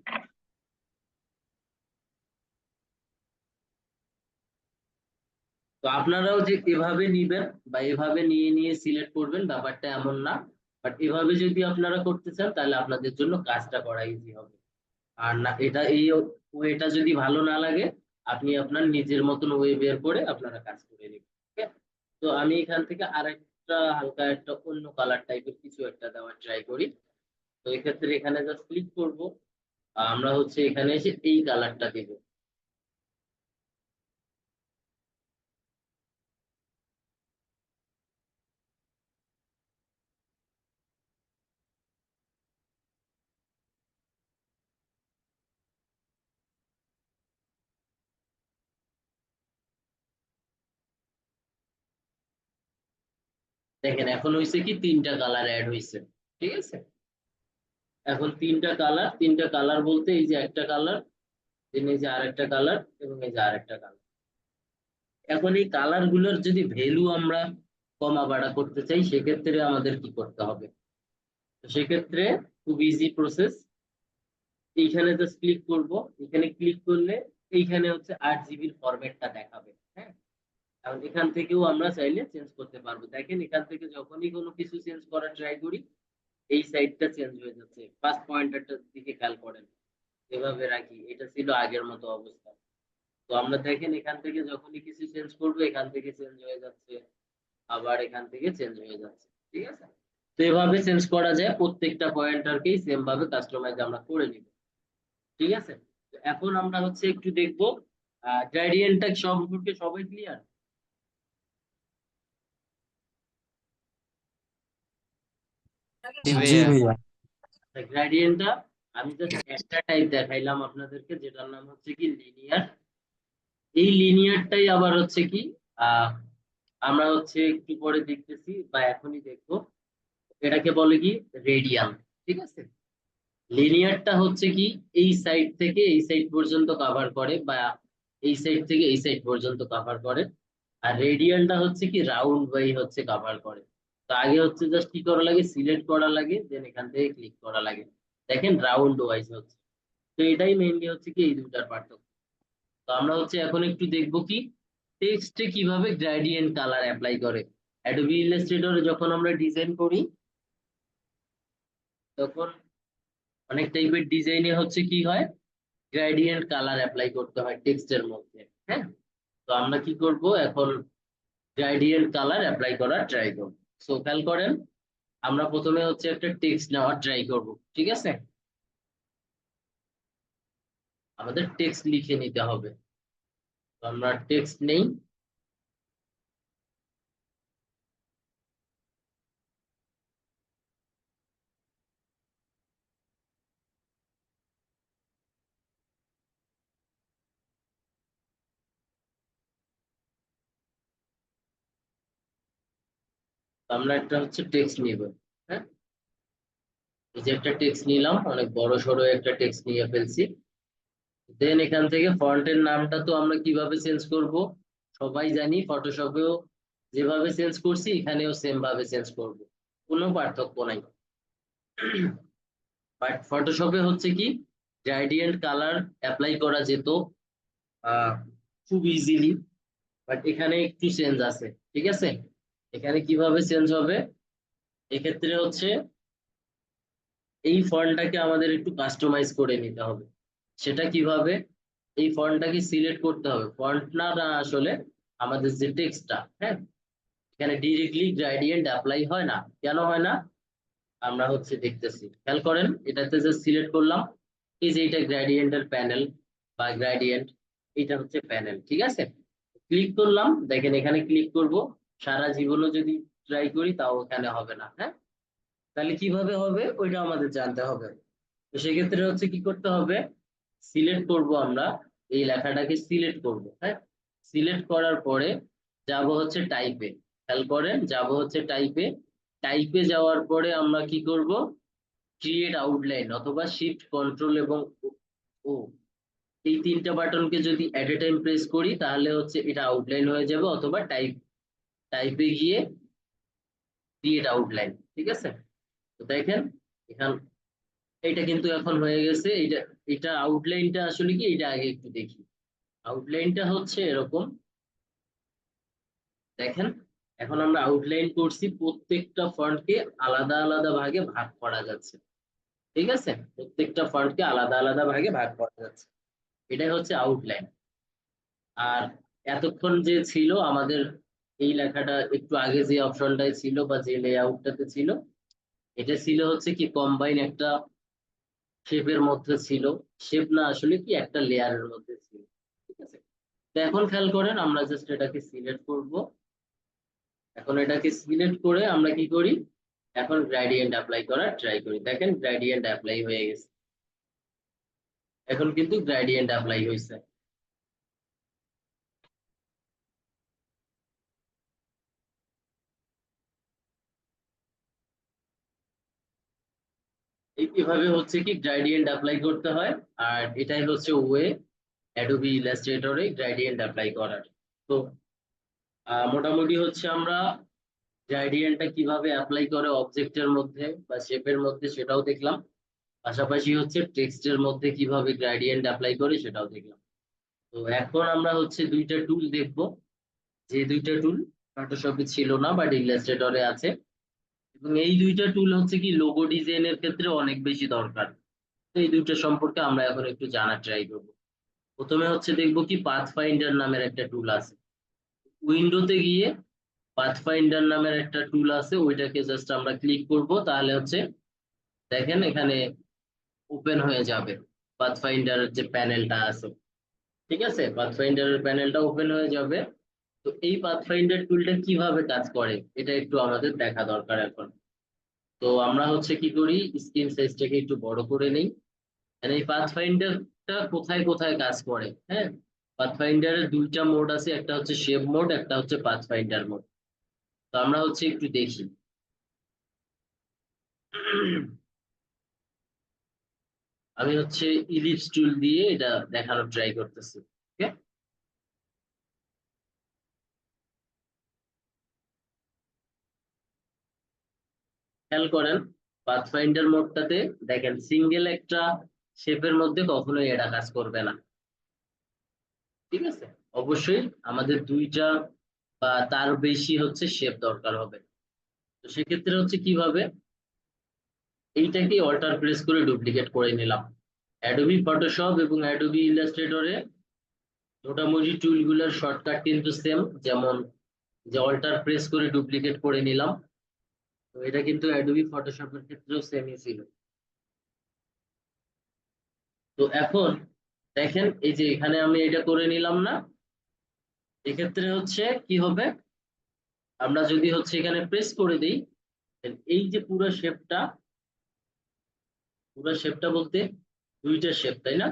তো আপনারাও যে এভাবে নিবেন বা এভাবে নিয়ে নিয়ে সিলেক্ট করবেন ব্যাপারটা এমন না, বাট এভাবে যদি আপনারা করতে চান তাহলে আপনাদের জন্য কাজটা করা ইজি হবে। আর না, এটা এই ওয়েটা যদি ভালো না লাগে, আপনি আপনার নিজের মতন ওয়ে বের করে আপনারা কাজ করে নেবেন। ঠিক আছে? তো আমি এখান থেকে আরেকটা হালকা একটা অন্য কালার টাইপের কিছু একটা দেওয়ার ট্রাই করি। তো এক্ষেত্রে এখানে জাস্ট ক্লিক করব, আমরা হচ্ছে এখানে এসে এই কালারটা দিব। দেখেন এখন হয়েছে কি, তিনটা কালার অ্যাড হয়েছে। ঠিক আছে? এখন তিনটা কালার বলতে এই যে একটা কালার, দেন এই যে আরেকটা কালার, এবং এই যে আরেকটা কালার। এখন এই কালার গুলোর যদি ভ্যালু আমরা কমা বাড়া করতে চাই, সেক্ষেত্রে আমাদের কি করতে হবে? তো সেক্ষেত্রে খুব ইজি প্রসেস, এইখানে জাস্ট ক্লিক করব। এখানে ক্লিক করলে এইখানে হচ্ছে 8 জিবির ফরম্যাটটা দেখাবে, হ্যাঁ? এবং এখান থেকেও আমরা চাইলে চেঞ্জ করতে পারবো। দেখেন এখান থেকে যখনই কোনো কিছু চেঞ্জ করার ট্রাই করি, এই সাইডটা চেঞ্জ হয়ে যাচ্ছে। ফার্স্ট পয়েন্টারটার দিকে খেয়াল করেন, এভাবে রাখি, এটা ছিল আগের মতো অবস্থা। তো আমরা দেখেন এখান থেকে যখনই কিছু চেঞ্জ করবো, এখান থেকে চেঞ্জ হয়ে যাচ্ছে, আবার এখান থেকে চেঞ্জ হয়ে যাচ্ছে। ঠিক আছে? তো এভাবে চেঞ্জ করা যায়, প্রত্যেকটা পয়েন্টারকেই সেম ভাবে কাস্টমাইজ আমরা করে নিব। ঠিক আছে? তো এখন আমরা হচ্ছে একটু দেখবো গ্রেডিয়েন্টটা সম্পর্কে সবাই ক্লিয়ার? জি জি ভাইয়া। ভাইয়া। গ্রেডিয়েন্টটা আমি জাস্ট একটা টাইপ দেখাইলাম আপনাদেরকে, যেটার নাম হচ্ছে কি লিনিয়ার। এই লিনিয়ারটাই আবার হচ্ছে কি, আহ আমরা হচ্ছে একটু পরে দেখতেছি বা এখনই দেখবো, এটাকে বলে কি রেডিয়ান। ঠিক আছে? লিনিয়ারটা হচ্ছে কি এই সাইড থেকে এই সাইড পর্যন্ত কভার করে, বা এই সাইড থেকে এই সাইড পর্যন্ত কভার করে। আর রেডিয়ানটা হচ্ছে কি রাউন্ড বাই হচ্ছে কভার করে। তো আগে হচ্ছে জাস্ট কি করা লাগে, সিলেক্ট করা লাগে, দেন এখান থেকে ক্লিক করা লাগে। দেখেন রাউন্ড ওয়াইজ হচ্ছে। তো এটাই মেইনলি হচ্ছে কি এই দুটার পার্থক্য। তো আমরা হচ্ছে এখন একটু দেখবো কি টেক্সটে কিভাবে গ্রেডিয়েন্ট কালার অ্যাপ্লাই করে। অ্যাডোবি ইলাস্ট্রেটরে যখন আমরা ডিজাইন করি, তখন অনেক টাইপের ডিজাইনে হচ্ছে কি হয়, গ্রেডিয়েন্ট কালার অ্যাপ্লাই করতে হয় টেক্সটের মধ্যে, হ্যাঁ? তো আমরা কি করব এখন, গ্রেডিয়েন্ট কালার অ্যাপ্লাই করার ট্রাই করব। সো খেয়াল করেন, আমরা প্রথমে হচ্ছে একটা টেক্সট নেওয়ার ট্রাই করব। ঠিক আছে? আমাদের টেক্সট লিখে নিতে হবে। তো আমরা টেক্সট নেই, তো আমরা একটা হচ্ছে টেক্সট নিব। হ্যাঁ, এই যে একটা টেক্সট নিলাম, অনেক বড় সড়ো একটা টেক্সট নিয়ে ফেলছি। দেন এখান থেকে ফন্টের নামটা তো আমরা কিভাবে চেঞ্জ করব সবাই জানি, ফটোশপেও যেভাবে চেঞ্জ করছি এখানেও সেম ভাবে চেঞ্জ করব, কোনো পার্থক্য নাই। বাট ফটোশপে হচ্ছে কি গ্রেডিয়েন্ট কালার অ্যাপ্লাই করা যেত আহ খুব ইজিলি, বাট এখানে একটু চেঞ্জ আছে। ঠিক আছে? এখানে কিভাবে চেঞ্জ হবে, এক্ষেত্রে হচ্ছে এই ফন্টটাকে আমাদের একটু কাস্টমাইজ করে নিতে হবে। সেটা কিভাবে, এই ফন্টটাকে সিলেক্ট করতে হবে, ফন্ট না না আসলে আমাদের যে টেক্সটটা, হ্যাঁ, এখানে ডিরেক্টলি গ্রেডিয়েন্ট অ্যাপ্লাই হয় না। কেন হয় না আমরা হচ্ছে দেখতেছি, খেয়াল করেন। এটাতে যে সিলেক্ট করলাম, এই যে এটা গ্রেডিয়েন্টের প্যানেল বা গ্রেডিয়েন্ট, এটা হচ্ছে প্যানেল, ঠিক আছে। ক্লিক করলাম, দেখেন এখানে ক্লিক করব, সারা জীবনও যদি ট্রাই করি তাও এখানে হবে না। হ্যাঁ, তাহলে কিভাবে হবে ওইটা আমাদের জানতে হবে। তো সেক্ষেত্রে হচ্ছে কি করতে হবে, সিলেক্ট করব আমরা, এই লেখাটাকে সিলেক্ট করব। হ্যাঁ, সিলেক্ট করার পরে যাব হচ্ছে টাইপে। খেয়াল করেন, যাব হচ্ছে টাইপে। টাইপে যাওয়ার পরে আমরা কি করব, ক্রিয়েট আউটলাইন অথবা শিফট কন্ট্রোল এবং ও, এই তিনটা বাটনকে যদি এট এ টাইম প্রেস করি তাহলে হচ্ছে এটা আউটলাইন হয়ে যাবে, অথবা টাইপে গিয়ে ক্রিয়েট আউটলাইন, ঠিক আছে। তো দেখেন এখান, এটা কিন্তু এখন হয়ে গেছে। এটা এটা আউটলাইনটা আসলে কি, এটা আগে একটু দেখি। আউটলাইনটা হচ্ছে এরকম, দেখেন এখন আমরা আউটলাইন করছি, প্রত্যেকটা ফন্টকে আলাদা আলাদা ভাগে ভাগ করা যাচ্ছে, ঠিক আছে। প্রত্যেকটা ফন্টকে আলাদা আলাদা ভাগে ভাগ করা যাচ্ছে, এটাই হচ্ছে আউটলাইন। আর এতক্ষণ যে ছিল আমাদের এই লেখাটা, একটু আগে যে অপশনটাই ছিল বা যে লেআউটটাতে ছিল, এটা ছিল হচ্ছে কি কম্বাইন একটা শেপের মধ্যে ছিল। শেপ না, আসলে কি একটা লেয়ারের মধ্যে ছিল, ঠিক আছে। তো এখন খেয়াল করেন, আমরা জাস্ট এটাকে সিলেক্ট করব। এখন এটাকে সিলেক্ট করে আমরা কি করি, এখন গ্রেডিয়েন্ট অ্যাপ্লাই করার ট্রাই করি। দেখেন গ্রেডিয়েন্ট অ্যাপ্লাই হয়ে গেছে, এখন কিন্তু গ্রেডিয়েন্ট অ্যাপ্লাই হয়েছে। এইভাবে হচ্ছে কি গ্রেডিয়েন্ট অ্যাপ্লাই করতে হয়। আর এটাই হচ্ছে ওয়ে অ্যাডোবি ইলাস্ট্রেটরে গ্রেডিয়েন্ট অ্যাপ্লাই করার। তো মোটামুটি হচ্ছে আমরা গ্রেডিয়েন্টটা কিভাবে অ্যাপ্লাই করে অবজেক্টের মধ্যে বা শেপের মধ্যে সেটাও দেখলাম, পাশাপাশি হচ্ছে টেক্সটের মধ্যে কিভাবে গ্রেডিয়েন্ট অ্যাপ্লাই করে সেটাও দেখলাম। তো এখন আমরা হচ্ছে দুইটা টুল দেখব, যে দুইটা টুল ফটোশপে ছিল না বাট ইলাস্ট্রেটরে আছে, এবং এই দুইটা টুল হচ্ছে কি লোগো ডিজাইনের ক্ষেত্রে অনেক বেশি দরকার। তো এই দুইটা সম্পর্কে আমরা এখন একটু জানার ট্রাই করব। প্রথমে হচ্ছে দেখবো কি পাথ ফাইন্ডার নামের একটা টুল আছে। উইন্ডোতে গিয়ে পাথ ফাইন্ডার নামের একটা টুল আছে, ওইটাকে জাস্ট আমরা ক্লিক করব, তাহলে হচ্ছে দেখেন এখানে ওপেন হয়ে যাবে পাথ ফাইন্ডারের যে প্যানেলটা আছে, ঠিক আছে। পাথ ফাইন্ডারের প্যানেলটা ওপেন হয়ে যাবে। তো এই পাথ ফাইন্ডার টুলটা কিভাবে কাজ করে এটা একটু আমাদের দেখা দরকার এখন। তো আমরা হচ্ছে কি করি, স্ক্রিন সাইজটাকে একটু বড় করে নেই। আর এই পাথ ফাইন্ডারটা কোথায় কোথায় কাজ করে, হ্যাঁ। পাথ ফাইন্ডারের দুইটা মোড আছে, একটা হচ্ছে শেপ মোড, একটা হচ্ছে পাথ ফাইন্ডার মোড। তো আমরা হচ্ছে একটু দেখি। আমি হচ্ছে ইলিপস টুল দিয়ে এটা দেখানোর ট্রাই করতেছি, ওকে। খেয়াল করেন পাথ ফাইন্ডার মোডটাতে, দেখেন সিঙ্গেল একটা শেপের মধ্যে কখনোই এটা কাজ করবে না, ঠিক আছে। অবশ্যই আমাদের দুইটা বা তার বেশি হচ্ছে শেপ দরকার হবে। তো সেক্ষেত্রে হচ্ছে কিভাবে, এইটাকে অল্টার প্রেস করে ডুপ্লিকেট করে নিলাম। অ্যাডোবি ফটোশপ এবং অ্যাডোবি ইলাস্ট্রেটরে মোটামুটি টুলগুলোর শর্টকাট কিন্তু সেম, যেমন যে অল্টার প্রেস করে ডুপ্লিকেট করে নিলাম, তো এটা কিন্তু অ্যাডোবি ফটোশপের ক্ষেত্রেও সেমই ছিল। তো এখন দেখেন এই যে এখানে আমি এটা করে নিলাম না, এক্ষেত্রে হচ্ছে কি হবে, আমরা যদি হচ্ছে এখানে প্রেস করে দিই, এই যে পুরো শেপটা বলতে দুইটা শেপ, তাই না?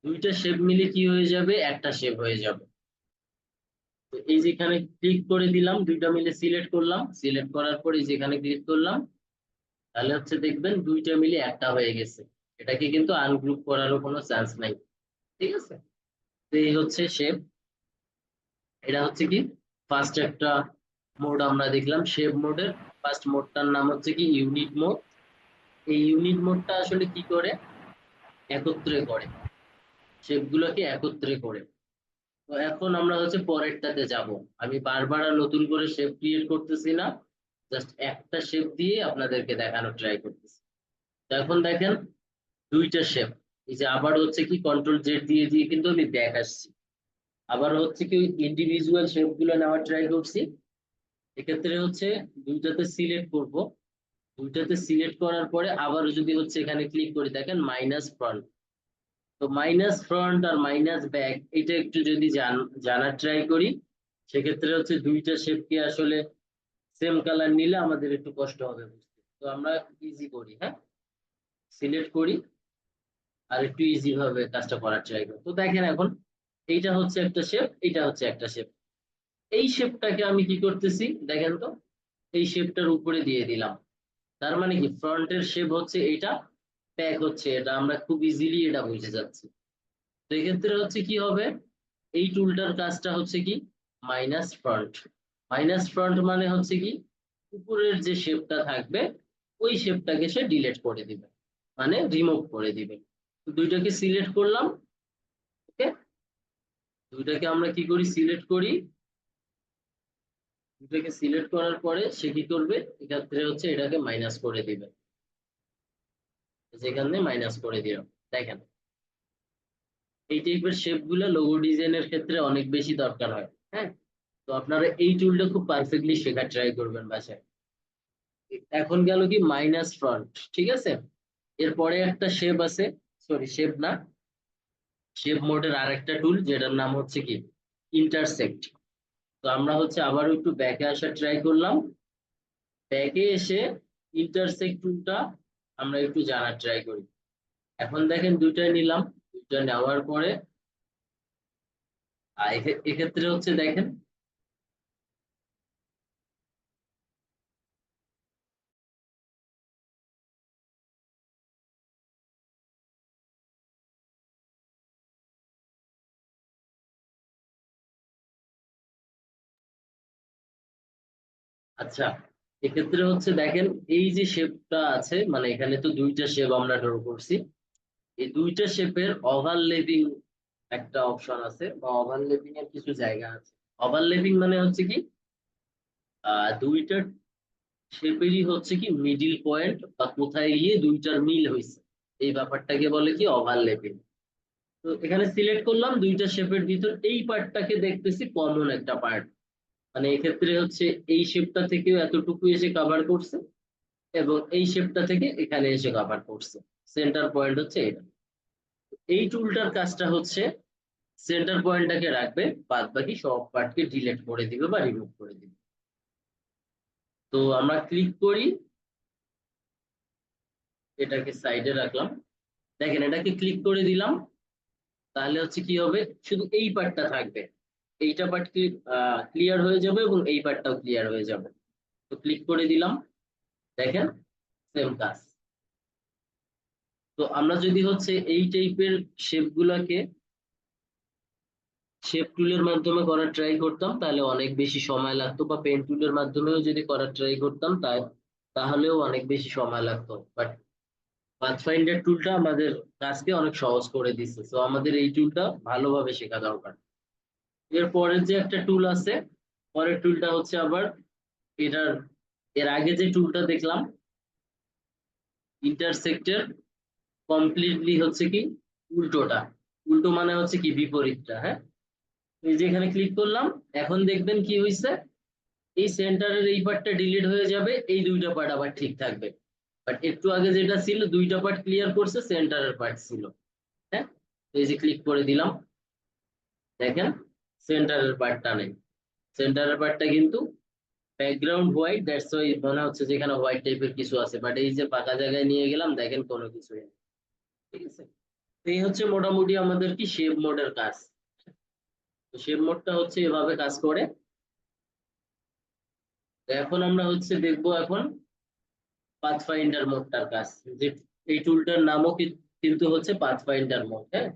দুইটা শেপ মিলে কি হয়ে যাবে, একটা শেপ হয়ে যাবে। তো এই যেখানে ক্লিক করে দিলাম, দুইটা মিলে সিলেক্ট করলাম, সিলেক্ট করার পরে যেখানে ক্লিক করলাম, তাহলে হচ্ছে দেখবেন দুইটা মিলে একটা হয়ে গেছে। এটাকে কিন্তু আনগ্রুপ করারও কোনো চান্স নাই, ঠিক আছে। তো এই হচ্ছে শেপ। এটা হচ্ছে কি ফার্স্ট একটা মোড আমরা দেখলাম, শেপ মোডের ফার্স্ট মোডটার নাম হচ্ছে কি ইউনিট মোড। এই ইউনিট মোডটা আসলে কি করে, একত্রে করে, শেপগুলোকে একত্রে করে। তো এখন আমরা হচ্ছে পরেরটাতে যাব। আমি বারবার আর নতুন করে শেপ ক্রিয়েট করতেছি না, জাস্ট একটা শেপ দিয়ে আপনাদেরকে দেখানোর ট্রাই করতেছি। তো এখন দেখেন দুইটা শেপ, এই যে আবার হচ্ছে কি কন্ট্রোল জেড দিয়ে দিয়ে কিন্তু আমি ব্যাক আসছি, আবার হচ্ছে কি ইন্ডিভিজুয়াল শেপ গুলো নেওয়ার ট্রাই করছি। এক্ষেত্রে হচ্ছে দুইটাতে সিলেক্ট করব, দুইটাতে সিলেক্ট করার পরে আবার যদি হচ্ছে এখানে ক্লিক করি, দেখেন মাইনাস ফ্রন্ট। তো মাইনাস ফ্রন্ট আর মাইনাস ব্যাক এটা একটু যদি জানার ট্রাই করি, সেক্ষেত্রে হচ্ছে দুইটা শেপকে আসলে সেম কালার নিলে আমাদের একটু কষ্ট হবে বুঝতে। তো আমরা ইজি করি, হ্যাঁ, সিলেক্ট করি আর একটু ইজি ভাবে কাজটা করার ট্রাই করি। তো দেখেন এখন এইটা হচ্ছে একটা শেপ, এইটা হচ্ছে একটা শেপ। এই শেপটাকে আমি কি করতেছি দেখেন তো, এই শেপটার উপরে দিয়ে দিলাম। তার মানে কি ফ্রন্টের শেপ হচ্ছে এটা, ব্যাক হচ্ছে এটা, আমরা খুব ইজিলি এটা বুঝে যাচ্ছি। তো এক্ষেত্রে হচ্ছে কি হবে, এই টুলটার কাজটা হচ্ছে কি মাইনাস ফ্রন্ট। মাইনাস ফ্রন্ট মানে হচ্ছে কি উপরের যে শেপটা থাকবে ওই শেপটাকে সে ডিলিট করে দিবে, মানে রিমুভ করে দিবে। তো দুইটাকে সিলেক্ট করলাম, ওকে, দুইটাকে আমরা কি করি সিলেক্ট করি, দুইটাকে সিলেক্ট করার পরে সে কি করবে এক্ষেত্রে হচ্ছে এটাকে মাইনাস করে দিবে, যেখানে মাইনাস করে দিলাম। দেখেন এই টাইপের শেপ গুলো লোগো ডিজাইনের ক্ষেত্রে অনেক বেশি দরকার হয়, হ্যাঁ। তো আপনারা এই টুলটা খুব পারফেক্টলি শেখার ট্রাই করবেন বাসায়। এখন গেল কি মাইনাস ফ্রন্ট, ঠিক আছে। এরপরে একটা শেপ আছে, সরি শেপ না, শেপ মোডের আরেকটা টুল যেটার নাম হচ্ছে কি ইন্টারসেক্ট। তো আমরা হচ্ছে আবারও একটু ব্যাকে আসার ট্রাই করলাম, ব্যাকে এসে ইন্টারসেক্ট টুলটা আমরা একটু জানার ট্রাই করি। এখন দেখেন দুইটাই নিলাম, দুইটা নেওয়ার পরে এক্ষেত্রে হচ্ছে দেখেন আচ্ছা, এক্ষেত্রে হচ্ছে দেখেন এই যে শেপটা আছে, মানে এখানে তো দুইটা শেপ আমরা ড্র করছি, এই দুইটা শেপের ওভারল্যাপিং একটা অপশন আছে বা ওভারল্যাপিং এর কিছু জায়গা আছে। ওভারল্যাপিং মানে হচ্ছে কি দুইটা শেপেরই হচ্ছে কি মিডিল পয়েন্ট বা কোথায় গিয়ে দুইটার মিল হয়েছে, এই ব্যাপারটাকে বলে কি ওভারল্যাপিং। তো এখানে সিলেক্ট করলাম দুইটা শেপের ভিতর এই পার্টটাকে দেখতেছি কমন একটা পার্ট, মানে এক্ষেত্রে হচ্ছে এই শেপটা থেকেও এতটুকু এসে কভার করছে এবং এই শেপটা থেকে এখানে এসে কভার করছে, সেন্টার পয়েন্ট হচ্ছে এটা। এই টুলটার কাজটা হচ্ছে সেন্টার পয়েন্টটাকে রাখবে, বাদ বাকি সব পার্টকে ডিলিট করে দিবে বা রিমুভ করে দিবে। তো আমরা ক্লিক করি, এটাকে সাইডে রাখলাম, দেখেন এটাকে ক্লিক করে দিলাম, তাহলে হচ্ছে কি হবে শুধু এই পার্টটা থাকবে, এইটা পার্ট ক্লিয়ার হয়ে যাবে এবং এই পার্টটাও ক্লিয়ার হয়ে যাবে। তো ক্লিক করে দিলাম, দেখেন সেম কাজ। তো আমরা যদি হচ্ছে এই টাইপের শেপ গুলাকে শেপ টুলের মাধ্যমে করার ট্রাই করতাম তাহলে অনেক বেশি সময় লাগতো, বা পেন টুলের মাধ্যমেও যদি করার ট্রাই করতাম তাহলেও অনেক বেশি সময় লাগতো। বাট পাথফাইন্ডার টুলটা আমাদের কাজকে অনেক সহজ করে দিচ্ছে, তো আমাদের এই টুলটা ভালোভাবে শেখা দরকার। এর পরের যে একটা টুল আছে, পরের টুলটা হচ্ছে আবার এটার, এর আগে যে টুলটা দেখলাম ইন্টারসেক্টের কমপ্লিটলি হচ্ছে কি উল্টোটা, উল্টো মানে হচ্ছে কি বিপরীতটা, হ্যাঁ। এই যে এখানে ক্লিক করলাম, এখন দেখবেন কি হয়েছে, এই সেন্টারের এই পার্টটা ডিলিট হয়ে যাবে, এই দুইটা পার্ট আবার ঠিক থাকবে। বাট একটু আগে যেটা ছিল দুইটা পার্ট ক্লিয়ার করছে, সেন্টারের পার্ট ছিল, হ্যাঁ। এই যে ক্লিক করে দিলাম, দেখেন সেন্টারের পার্টটা নেই, সেন্টারের পার্টটা কিন্তু ব্যাকগ্রাউন্ড হোয়াইট, দ্যাটস ওয়াই মনে হচ্ছে যে এখানে হোয়াইট টাইপের কিছু আছে, বাট এই যে ফাঁকা জায়গায় নিয়ে গেলাম দেখেন কোনো কিছুই নেই, ঠিক আছে। তো এই হচ্ছে মোটামুটি আমাদের কি শেপ মোডের কাজ। তো শেপ মোডটা হচ্ছে এভাবে কাজ করে। তো এখন আমরা হচ্ছে দেখবো এখন পাথফাইন্ডার মোডটার কাজ, যে এই টুলটার নামও কিন্তু হচ্ছে পাথফাইন্ডার মোড, হ্যাঁ।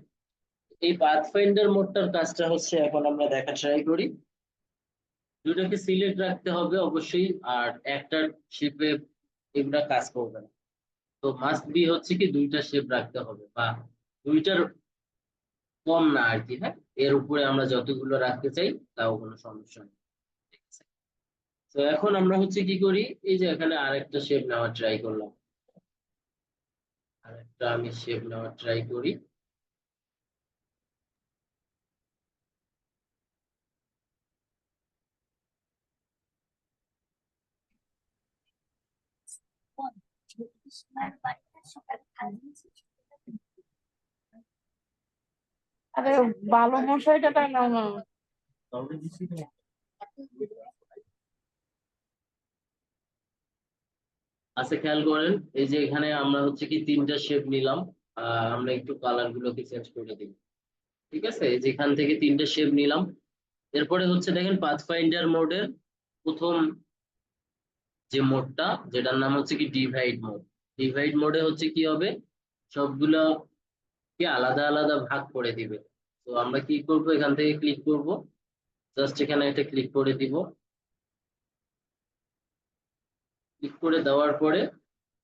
এই পাথফাইন্ডার মোডটার কাজটা হচ্ছে এখন আমরা দেখা ট্রাই করি। দুটাকে সিলেক্ট রাখতে হবে অবশ্যই, আর একটা শেপে এগুলা কাজ করবে না। তো মাস্ট বি হচ্ছে কি দুইটা শেপ রাখতে হবে, বা দুইটার কম না আর কি, হ্যাঁ। এর উপরে আমরা যতগুলো রাখতে চাই তাও কোনো সমস্যা নেই, ঠিক আছে। তো এখন আমরা হচ্ছে কি করি, এই যে এখানে আরেকটা শেপ নেওয়ার ট্রাই করলাম, আরেকটা আমি শেপ নেওয়ার ট্রাই করি। আরে ভালো মশাইটা তাই নাও না। আচ্ছা খেয়াল করেন, এই যে এখানে আমরা হচ্ছে কি তিনটা শেপ নিলাম। আমরা একটু কালার গুলোকে চেঞ্জ করে দিই। ঠিক আছে, এই যে এখান থেকে তিনটা শেপ নিলাম। এরপরে হচ্ছে দেখেন পাথফাইন্ডার মোডের প্রথম যে মোডটা, যেটার নাম হচ্ছে কি ডিভাইড মোড। ডিভাইড মোডে হচ্ছে কি হবে, সবগুলোকে আলাদা আলাদা ভাগ করে দিবে। তো আমরা কি করব, এখান থেকে ক্লিক করব, জাস্ট এখানে একটা ক্লিক করে দিব। ক্লিক করে দেওয়ার পরে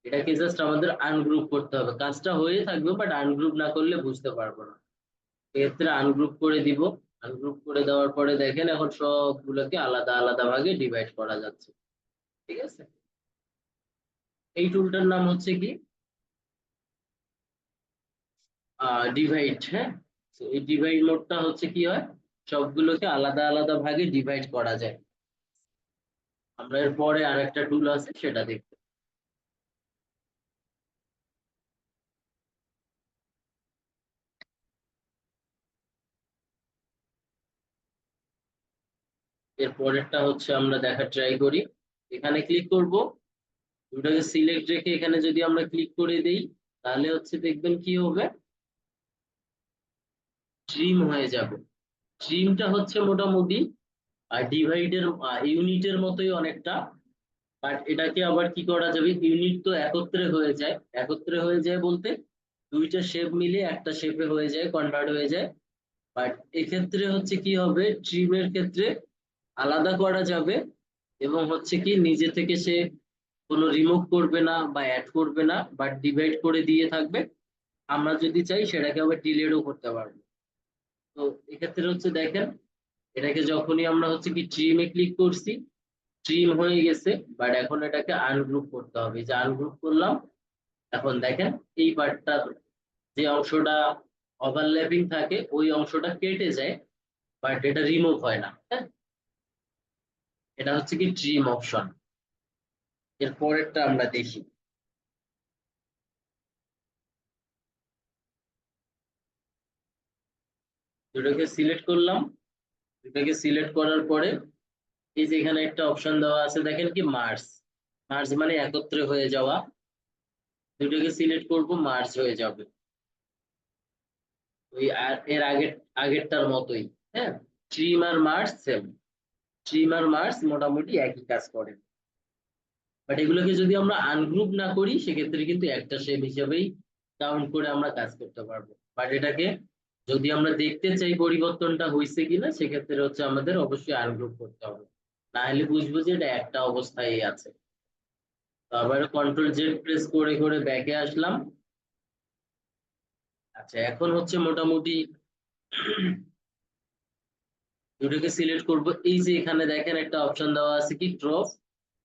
এটাকে জাস্ট আমাদের আনগ্রুপ করতে হবে। কাজটা হয়ে থাকবে, বাট আনগ্রুপ না করলে বুঝতে পারবো না। এক্ষেত্রে আনগ্রুপ করে দিব। আনগ্রুপ করে দেওয়ার পরে দেখেন এখন সবগুলোকে আলাদা আলাদা ভাগে ডিভাইড করা যাচ্ছে। ঠিক আছে, এই টুলটার নাম হচ্ছে কি ডিভাইড। হ্যাঁ, তো এই ডিভাইড মোডটা হচ্ছে কি হয়, সবগুলোকে আলাদা আলাদা ভাগে ডিভাইড করা যায়। আমরা এর পরে আরেকটা টুল আছে সেটা দেখব। এর পরেরটা হচ্ছে আমরা দেখার ট্রাই করি। এখানে ক্লিক করব, দুটাকে সিলেক্ট রেখে এখানে যদি আমরা ক্লিক করে দেই, তাহলে হচ্ছে দেখবেন কি হবে, ট্রিম হয়ে যাবে। ট্রিমটা হচ্ছে মোটামুটি আর ডিভাইডের ইউনিটের মতোই অনেকটা, বাট এটাকে আবার কি করা যাবে, ইউনিট তো একত্রে হয়ে যায়। একত্রে হয়ে যায় বলতে দুইটা শেপ মিলে একটা শেপে হয়ে যায়, কনভার্ট হয়ে যায়। বাট এক্ষেত্রে হচ্ছে কি হবে, ট্রিমের ক্ষেত্রে আলাদা করা যাবে এবং হচ্ছে কি নিজে থেকে সে কোনো রিমুভ করবে না বা অ্যাড করবে না, বাট ডিভাইড করে দিয়ে থাকবে। আমরা যদি চাই সেটাকে আবার ডিলেটও করতে পারবো। তো এক্ষেত্রে হচ্ছে দেখেন, এটাকে যখনই আমরা হচ্ছে কি ট্রিমে ক্লিক করছি, ট্রিম হয়ে গেছে। বাট এখন এটাকে আনগ্রুপ করতে হবে। যে আনগ্রুপ করলাম, এখন দেখেন এই পার্টটা, যে অংশটা ওভারল্যাপিং থাকে ওই অংশটা কেটে যায়, বাট এটা রিমুভ হয় না। হ্যাঁ, এটা হচ্ছে কি ট্রিম অপশন। এর পরেরটা আমরা দেখি। দুটোকে সিলেক্ট করলাম। দুটোকে সিলেক্ট করার পরে এই যে এখানে একটা অপশন দেওয়া আছে, দেখেন কি মার্জ। মার্জ মানে একত্রে হয়ে যাওয়া। দুটোকে সিলেক্ট করব, মার্জ হয়ে যাবে ওই এর আগেরটার মতোই। হ্যাঁ, ট্রিম আর মার্জ সেম। ট্রিম আর মার্জ মোটামুটি একই কাজ করে। বাট এগুলোকে যদি আমরা আনগ্রুপ না করি, সেক্ষেত্রে কিন্তু একটা শেপ হিসেবেই কাউন্ট করে আমরা কাজ করতে পারবো। বাট এটাকে যদি আমরা দেখতে চাই পরিবর্তনটা হয়েছে কিনা, সেক্ষেত্রে হচ্ছে আমাদের অবশ্যই আনগ্রুপ করতে হবে, না হলে বুঝবো যে এটা একটা অবস্থায় আছে। তো আবার কন্ট্রোল জেড প্রেস করে করে ব্যাকে আসলাম। আচ্ছা, এখন হচ্ছে মোটামুটি দুটোকে সিলেক্ট করব। এই যে এখানে দেখেন একটা অপশন দেওয়া আছে কি ড্রপ,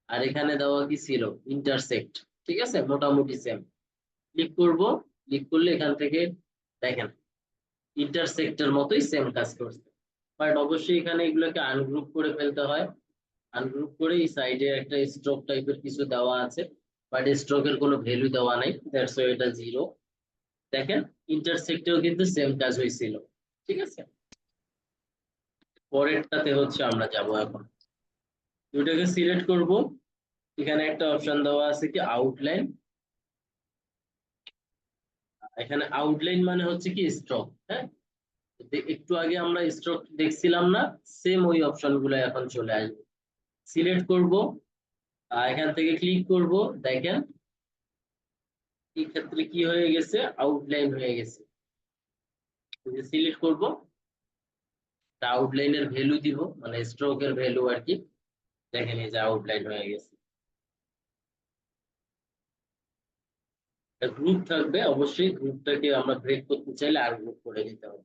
আর এখানে দেওয়া কি ছিল ইন্টারসেক্ট। ঠিক আছে, মোটামুটি সেম। ক্লিক করব। ক্লিক করলে এখান থেকে দেখেন ইন্টারসেক্টের মতোই সেম কাজ করছে। বাট অবশ্যই এখানে এগুলোকে আনগ্রুপ করে ফেলতে হয়। আনগ্রুপ করে এই সাইডে একটা স্ট্রোক টাইপের কিছু দেওয়া আছে, বাট স্ট্রোকের কোনো ভ্যালু দেওয়া নাই, দ্যাটস ওয়াই এটা 0। দেখেন ইন্টারসেক্টেও কিন্তু সেম কাজ হয়েছিল। ঠিক আছে, পরেরটাতে হচ্ছে আমরা যাব এখন। দুটাকে সিলেক্ট করব। এখানে একটা অপশন দেওয়া আছে কি আউটলাইন। এখানে আউটলাইন মানে হচ্ছে কি স্ট্রোক। হ্যাঁ, একটু আগে আমরা স্ট্রোক দেখছিলাম না, সেম ওই অপশন গুলো এখন চলে আসবে। সিলেক্ট করব, এখান থেকে ক্লিক করব। দেখেন এই ক্ষেত্রে কি হয়ে গেছে, আউটলাইন হয়ে গেছে। সিলেক্ট করব, আউটলাইনের ভ্যালু দিব, মানে স্ট্রোকের ভ্যালু আর কি। দেখেন এই যে আউটলাইন হয়ে গেছে। গ্রুপ থাকবে, অবশ্যই গ্রুপটাকে আমরা ব্রেক করতে চাইলে আর গ্রুপ করে দিতে হবে।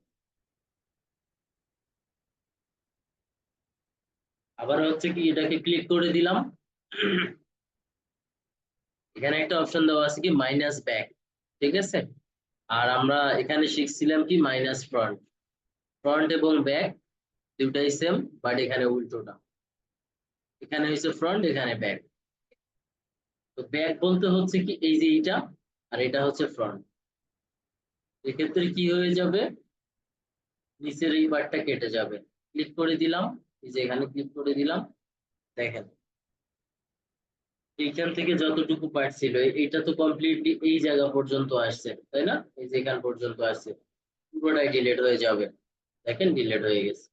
আবার হচ্ছে কি এটাকে ক্লিক করে দিলাম। এখানে একটা অপশন দেওয়া আছে কি মাইনাস ব্যাক। ঠিক আছে, আর আমরা এখানে শিখছিলাম কি মাইনাস ফ্রন্ট। ফ্রন্ট এবং ব্যাক দুটাই সেম, বাট এখানে উল্টোটা। এখানে হচ্ছে ফ্রন্ট, এখানে ব্যাক। তো ব্যাক বলতে হচ্ছে কি এই যে এইটা, আর এটা হচ্ছে ফ্রন্ট। এক্ষেত্রে কি হয়ে যাবে, নিচের এই বারটা কেটে যাবে। ক্লিক করে দিলাম, এই যে এখানে ক্লিক করে দিলাম, দেখেন এইখান থেকে যতটুকু পার্ট ছিল এইটা তো কমপ্লিটলি এই জায়গা পর্যন্ত আসছে, তাই না? এই যে এখান পর্যন্ত আসছে, পুরোটাই ডিলিট হয়ে যাবে। দেখেন ডিলিট হয়ে গেছে।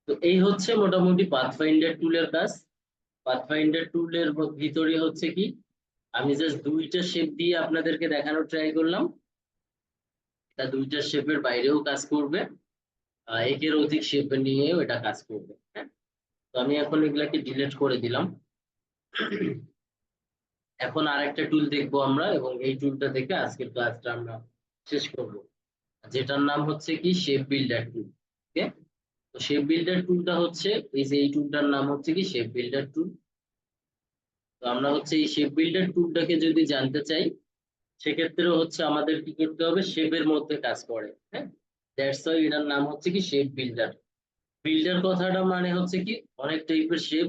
তো এই হচ্ছে মোটামুটি পাথফাইন্ডার টুলের কাজ। পাথফাইন্ডার টুলের ভিতরে হচ্ছে কি, আমি জাস্ট দুইটা শেপ দিয়ে আপনাদেরকে দেখানোর ট্রাই করলাম। এটা দুইটা শেপের বাইরেও কাজ করবে, একের অধিক শেপ নিয়েও এটা কাজ করবে। হ্যাঁ, তো আমি এখন এগুলাকে ডিলিট করে দিলাম। এখন আরেকটা টুল দেখবো আমরা, এবং এই টুলটা দেখে আজকের ক্লাসটা আমরা শেষ করব, যেটার নাম হচ্ছে কি শেপ বিল্ডার টুল। ওকে, তো শেপ বিল্ডার টুলটা হচ্ছে এই যে এই টুলটার নাম হচ্ছে কি শেপ বিল্ডার টুল। তো আমরা হচ্ছে এই শেপ বিল্ডার টুলটাকে যদি জানতে চাই, সেক্ষেত্রে হচ্ছে আমাদের কি করতে হবে, শেপের মধ্যে কাজ করে। হ্যাঁ, দ্যাটস ওয়াই এটার নাম হচ্ছে কি শেপ বিল্ডার। বিল্ডার কথাটা মানে হচ্ছে কি অনেক টাইপের শেপ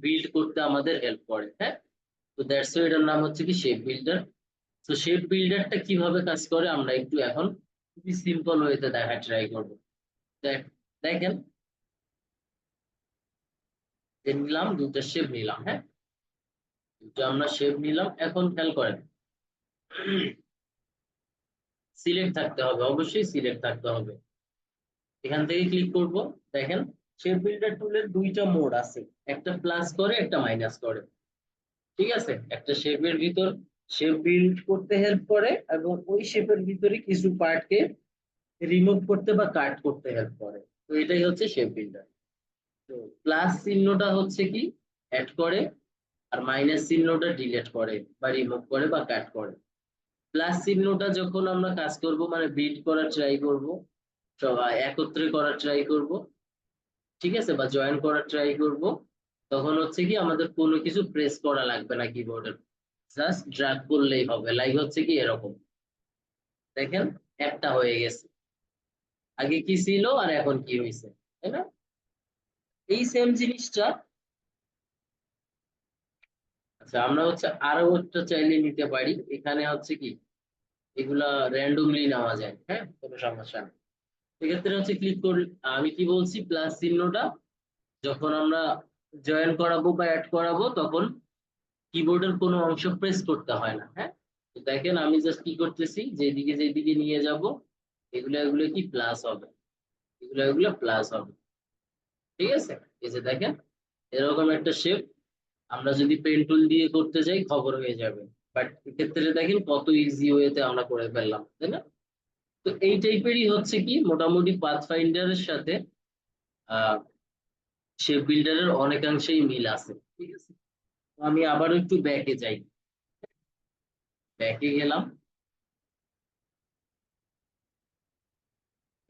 বিল্ড করতে আমাদের হেল্প করে। হ্যাঁ, তো দ্যাটস ওয়াই এটার নাম হচ্ছে কি শেপ বিল্ডার। তো শেপ বিল্ডারটা কিভাবে কাজ করে আমরা একটু এখন খুবই সিম্পল ওয়েতে দেখার ট্রাই করবো। দেখেন, যে নিলাম দুটো শেপ নিলাম। হ্যাঁ, দুটো আমরা শেপ নিলাম, এখন খেয়াল করেন সিলেক্ট থাকতে হবে, অবশ্যই সিলেক্ট থাকতে হবে। এখান থেকে ক্লিক করব, দেখেন শেপ বিল্ডার টুলের দুইটা মোড আছে, একটা প্লাস করে একটা মাইনাস করে। ঠিক আছে, একটা শেপের ভিতর শেপ বিল্ড করতে হেল্প করে, এবং ওই শেপের ভিতরে কিছু পার্টকে রিমুভ করতে বা কাট করতে হেল্প করে। তো এটাই হচ্ছে শেপ বিল্ডার। তো প্লাস চিহ্নটা হচ্ছে কি অ্যাড করে, আর মাইনাস চিহ্নটা ডিলিট করে বা রিমুভ করে বা কাট করে। প্লাস চিহ্নটা যখন আমরা কাজ করব, মানে বিল্ড করার ট্রাই করব, সবাই একত্রে করার ট্রাই করব, ঠিক আছে, বা জয়েন করার ট্রাই করব, তখন হচ্ছে কি আমাদের কোনো কিছু প্রেস করা লাগবে না কিবোর্ডে, জাস্ট ড্র্যাগ করলেই হবে। লাইক হচ্ছে কি এরকম, দেখেন একটা হয়ে গেছে, আগে কি ছিল আর এখন কি হয়েছে, তাই না? এই সেম জিনিসটা, আচ্ছা আমরা হচ্ছে আরো একটা চাইলে নিতে পারি। এখানে হচ্ছে কি এগুলা র্যান্ডমলি নেওয়া যায়, হ্যাঁ, কোনো সমস্যা নেই। সেক্ষেত্রে হচ্ছে ক্লিক করি, আমি কি বলছি, প্লাস চিহ্নটা যখন আমরা জয়েন করাবো বা অ্যাড করাবো, তখন কিবোর্ডের কোনো অংশ প্রেস করতে হয় না। হ্যাঁ, তো দেখেন আমি জাস্ট কি করতেছি, যেদিকে যেদিকে নিয়ে যাব এগুলো এগুলো কি প্লাস হবে, এগুলো এগুলো প্লাস হবে। ঠিক আছে, এই যে দেখেন এরকম একটা শেপ আমরা যদি পেন টুল দিয়ে করতে যাই খবর হয়ে যাবে, বাট এক্ষেত্রে দেখেন কত ইজি ওয়েতে আমরা করে ফেললাম, তাই না? তো এই টাইপেরই হচ্ছে কি মোটামুটি পাথ ফাইন্ডারের সাথে আহ শেপ বিল্ডারের অনেকাংশেই মিল আছে। ঠিক আছে, তো আমি আবারও একটু ব্যাকে যাই, ব্যাকে গেলাম,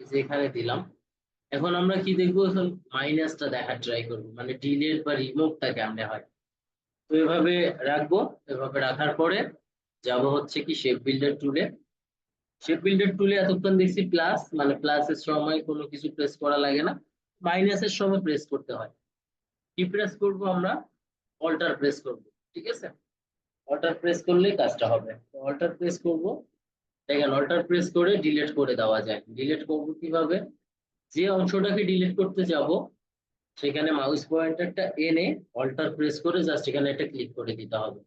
এই যে এখানে দিলাম। এখন আমরা কি দেখবো, এখন মাইনাসটা দেখার ট্রাই করবো, মানে ডিলিট বা রিমুভটা কেমনে হয়। তো এভাবে রাখবো, এভাবে রাখার পরে যাব হচ্ছে কি শেপ বিল্ডার টুলে। শেপ বিল্ডার টুলে এতক্ষণ দেখছি প্লাস, মানে প্লাসের সময় কোনো কিছু প্রেস করা লাগে না, মাইনাসের সময় প্রেস করতে হয়। কি প্রেস করব আমরা, অল্টার প্রেস করব। ঠিক আছে, অল্টার প্রেস করলেই কাজটা হবে। অল্টার প্রেস করব, দেখেন অল্টার প্রেস করে ডিলিট করে দেওয়া যায়। ডিলিট করব কিভাবে, যে অংশটাকে ডিলিট করতে যাব সেখানে মাউস পয়েন্টারটা এনে অল্টার প্রেস করে জাস্ট এখানে একটা ক্লিক করে দিতে হবে।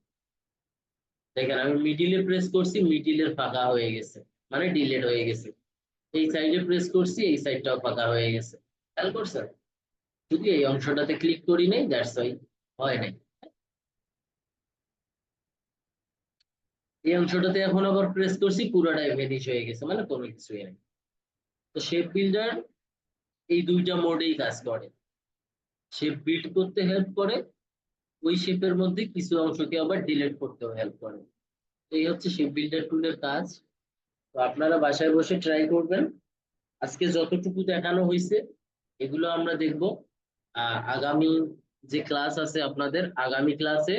দেখেন আমি মিডিলে প্রেস করছি, মিডিলের ফাঁকা হয়ে গেছে, মানে ডিলিট হয়ে গেছে। এই সাইডে প্রেস করছি, এই সাইডটাও ফাঁকা হয়ে গেছে। খেয়াল করছেন, যদি এই অংশটাতে ক্লিক করি নাই, দ্যাটস ওয়াই হয় নাই। এই অংশটাতে এখন আবার প্রেস করছি, পুরোটাই ভ্যানিশ হয়ে গেছে, মানে কোনো কিছুই নেই। তো শেপ বিল্ডার এই দুইটা মোডেই কাজ করে, শেপ বিল্ড করতে হেল্প করে, ওই শেপের মধ্যে কিছু অংশকে আবার ডিলিট করতেও হেল্প করে। এই হচ্ছে শেপ বিল্ডার টুলের কাজ। তো আপনারা বাসায় বসে ট্রাই করবেন। আজকে যতটুকু দেখানো হয়েছে এগুলো আমরা দেখব আগামী যে ক্লাস আছে আপনাদের, আগামী ক্লাসে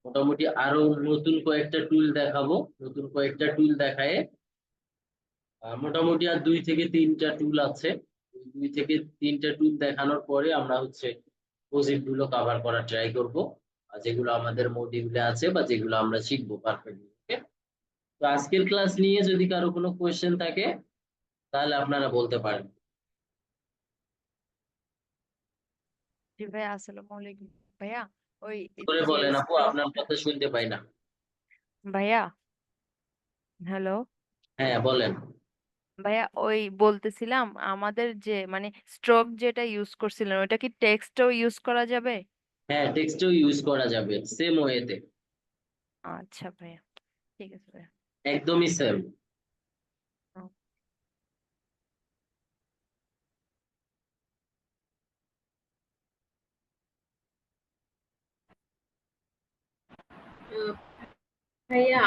মোটামুটি আরো নতুন কয়েকটা টুল দেখাবো। নতুন কয়েকটা টুল দেখায় মোটামুটি আর 2 থেকে 3টা টুল আছে। ওই 2 থেকে 3টা টুল দেখানোর পরে আমরা হচ্ছে প্রজেক্ট গুলো কভার করার ট্রাই করব। আর যেগুলো আমাদের মডিউলে আছে বা যেগুলো আমরা শিখবো পারফেক্টলি। ওকে, তো আজকের ক্লাস নিয়ে যদি কারো কোনো কোয়েশ্চেন থাকে তাহলে আপনারা বলতে পারেন। জি ভাইয়া, আসসালামু আলাইকুম। ভাইয়া, ওই করে যে বলেন আপু, স্ট্রোক, আপনার কথা শুনতে পাই না। ভাইয়া, হ্যালো হ্যাঁ বলেন। ভাইয়া, ওই বলতেছিলাম আমাদের যে মানে স্ট্রোক যেটা ইউজ করছিলেন ওটা কি টেক্সটও ইউজ করা যাবে? হ্যাঁ, টেক্সটও ইউজ করা যাবে সেম ওয়েতে, আচ্ছা ভাইয়া, ঠিক আছে ভাইয়া। একদমই সেম। ও, ভাইয়া,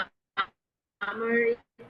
আমার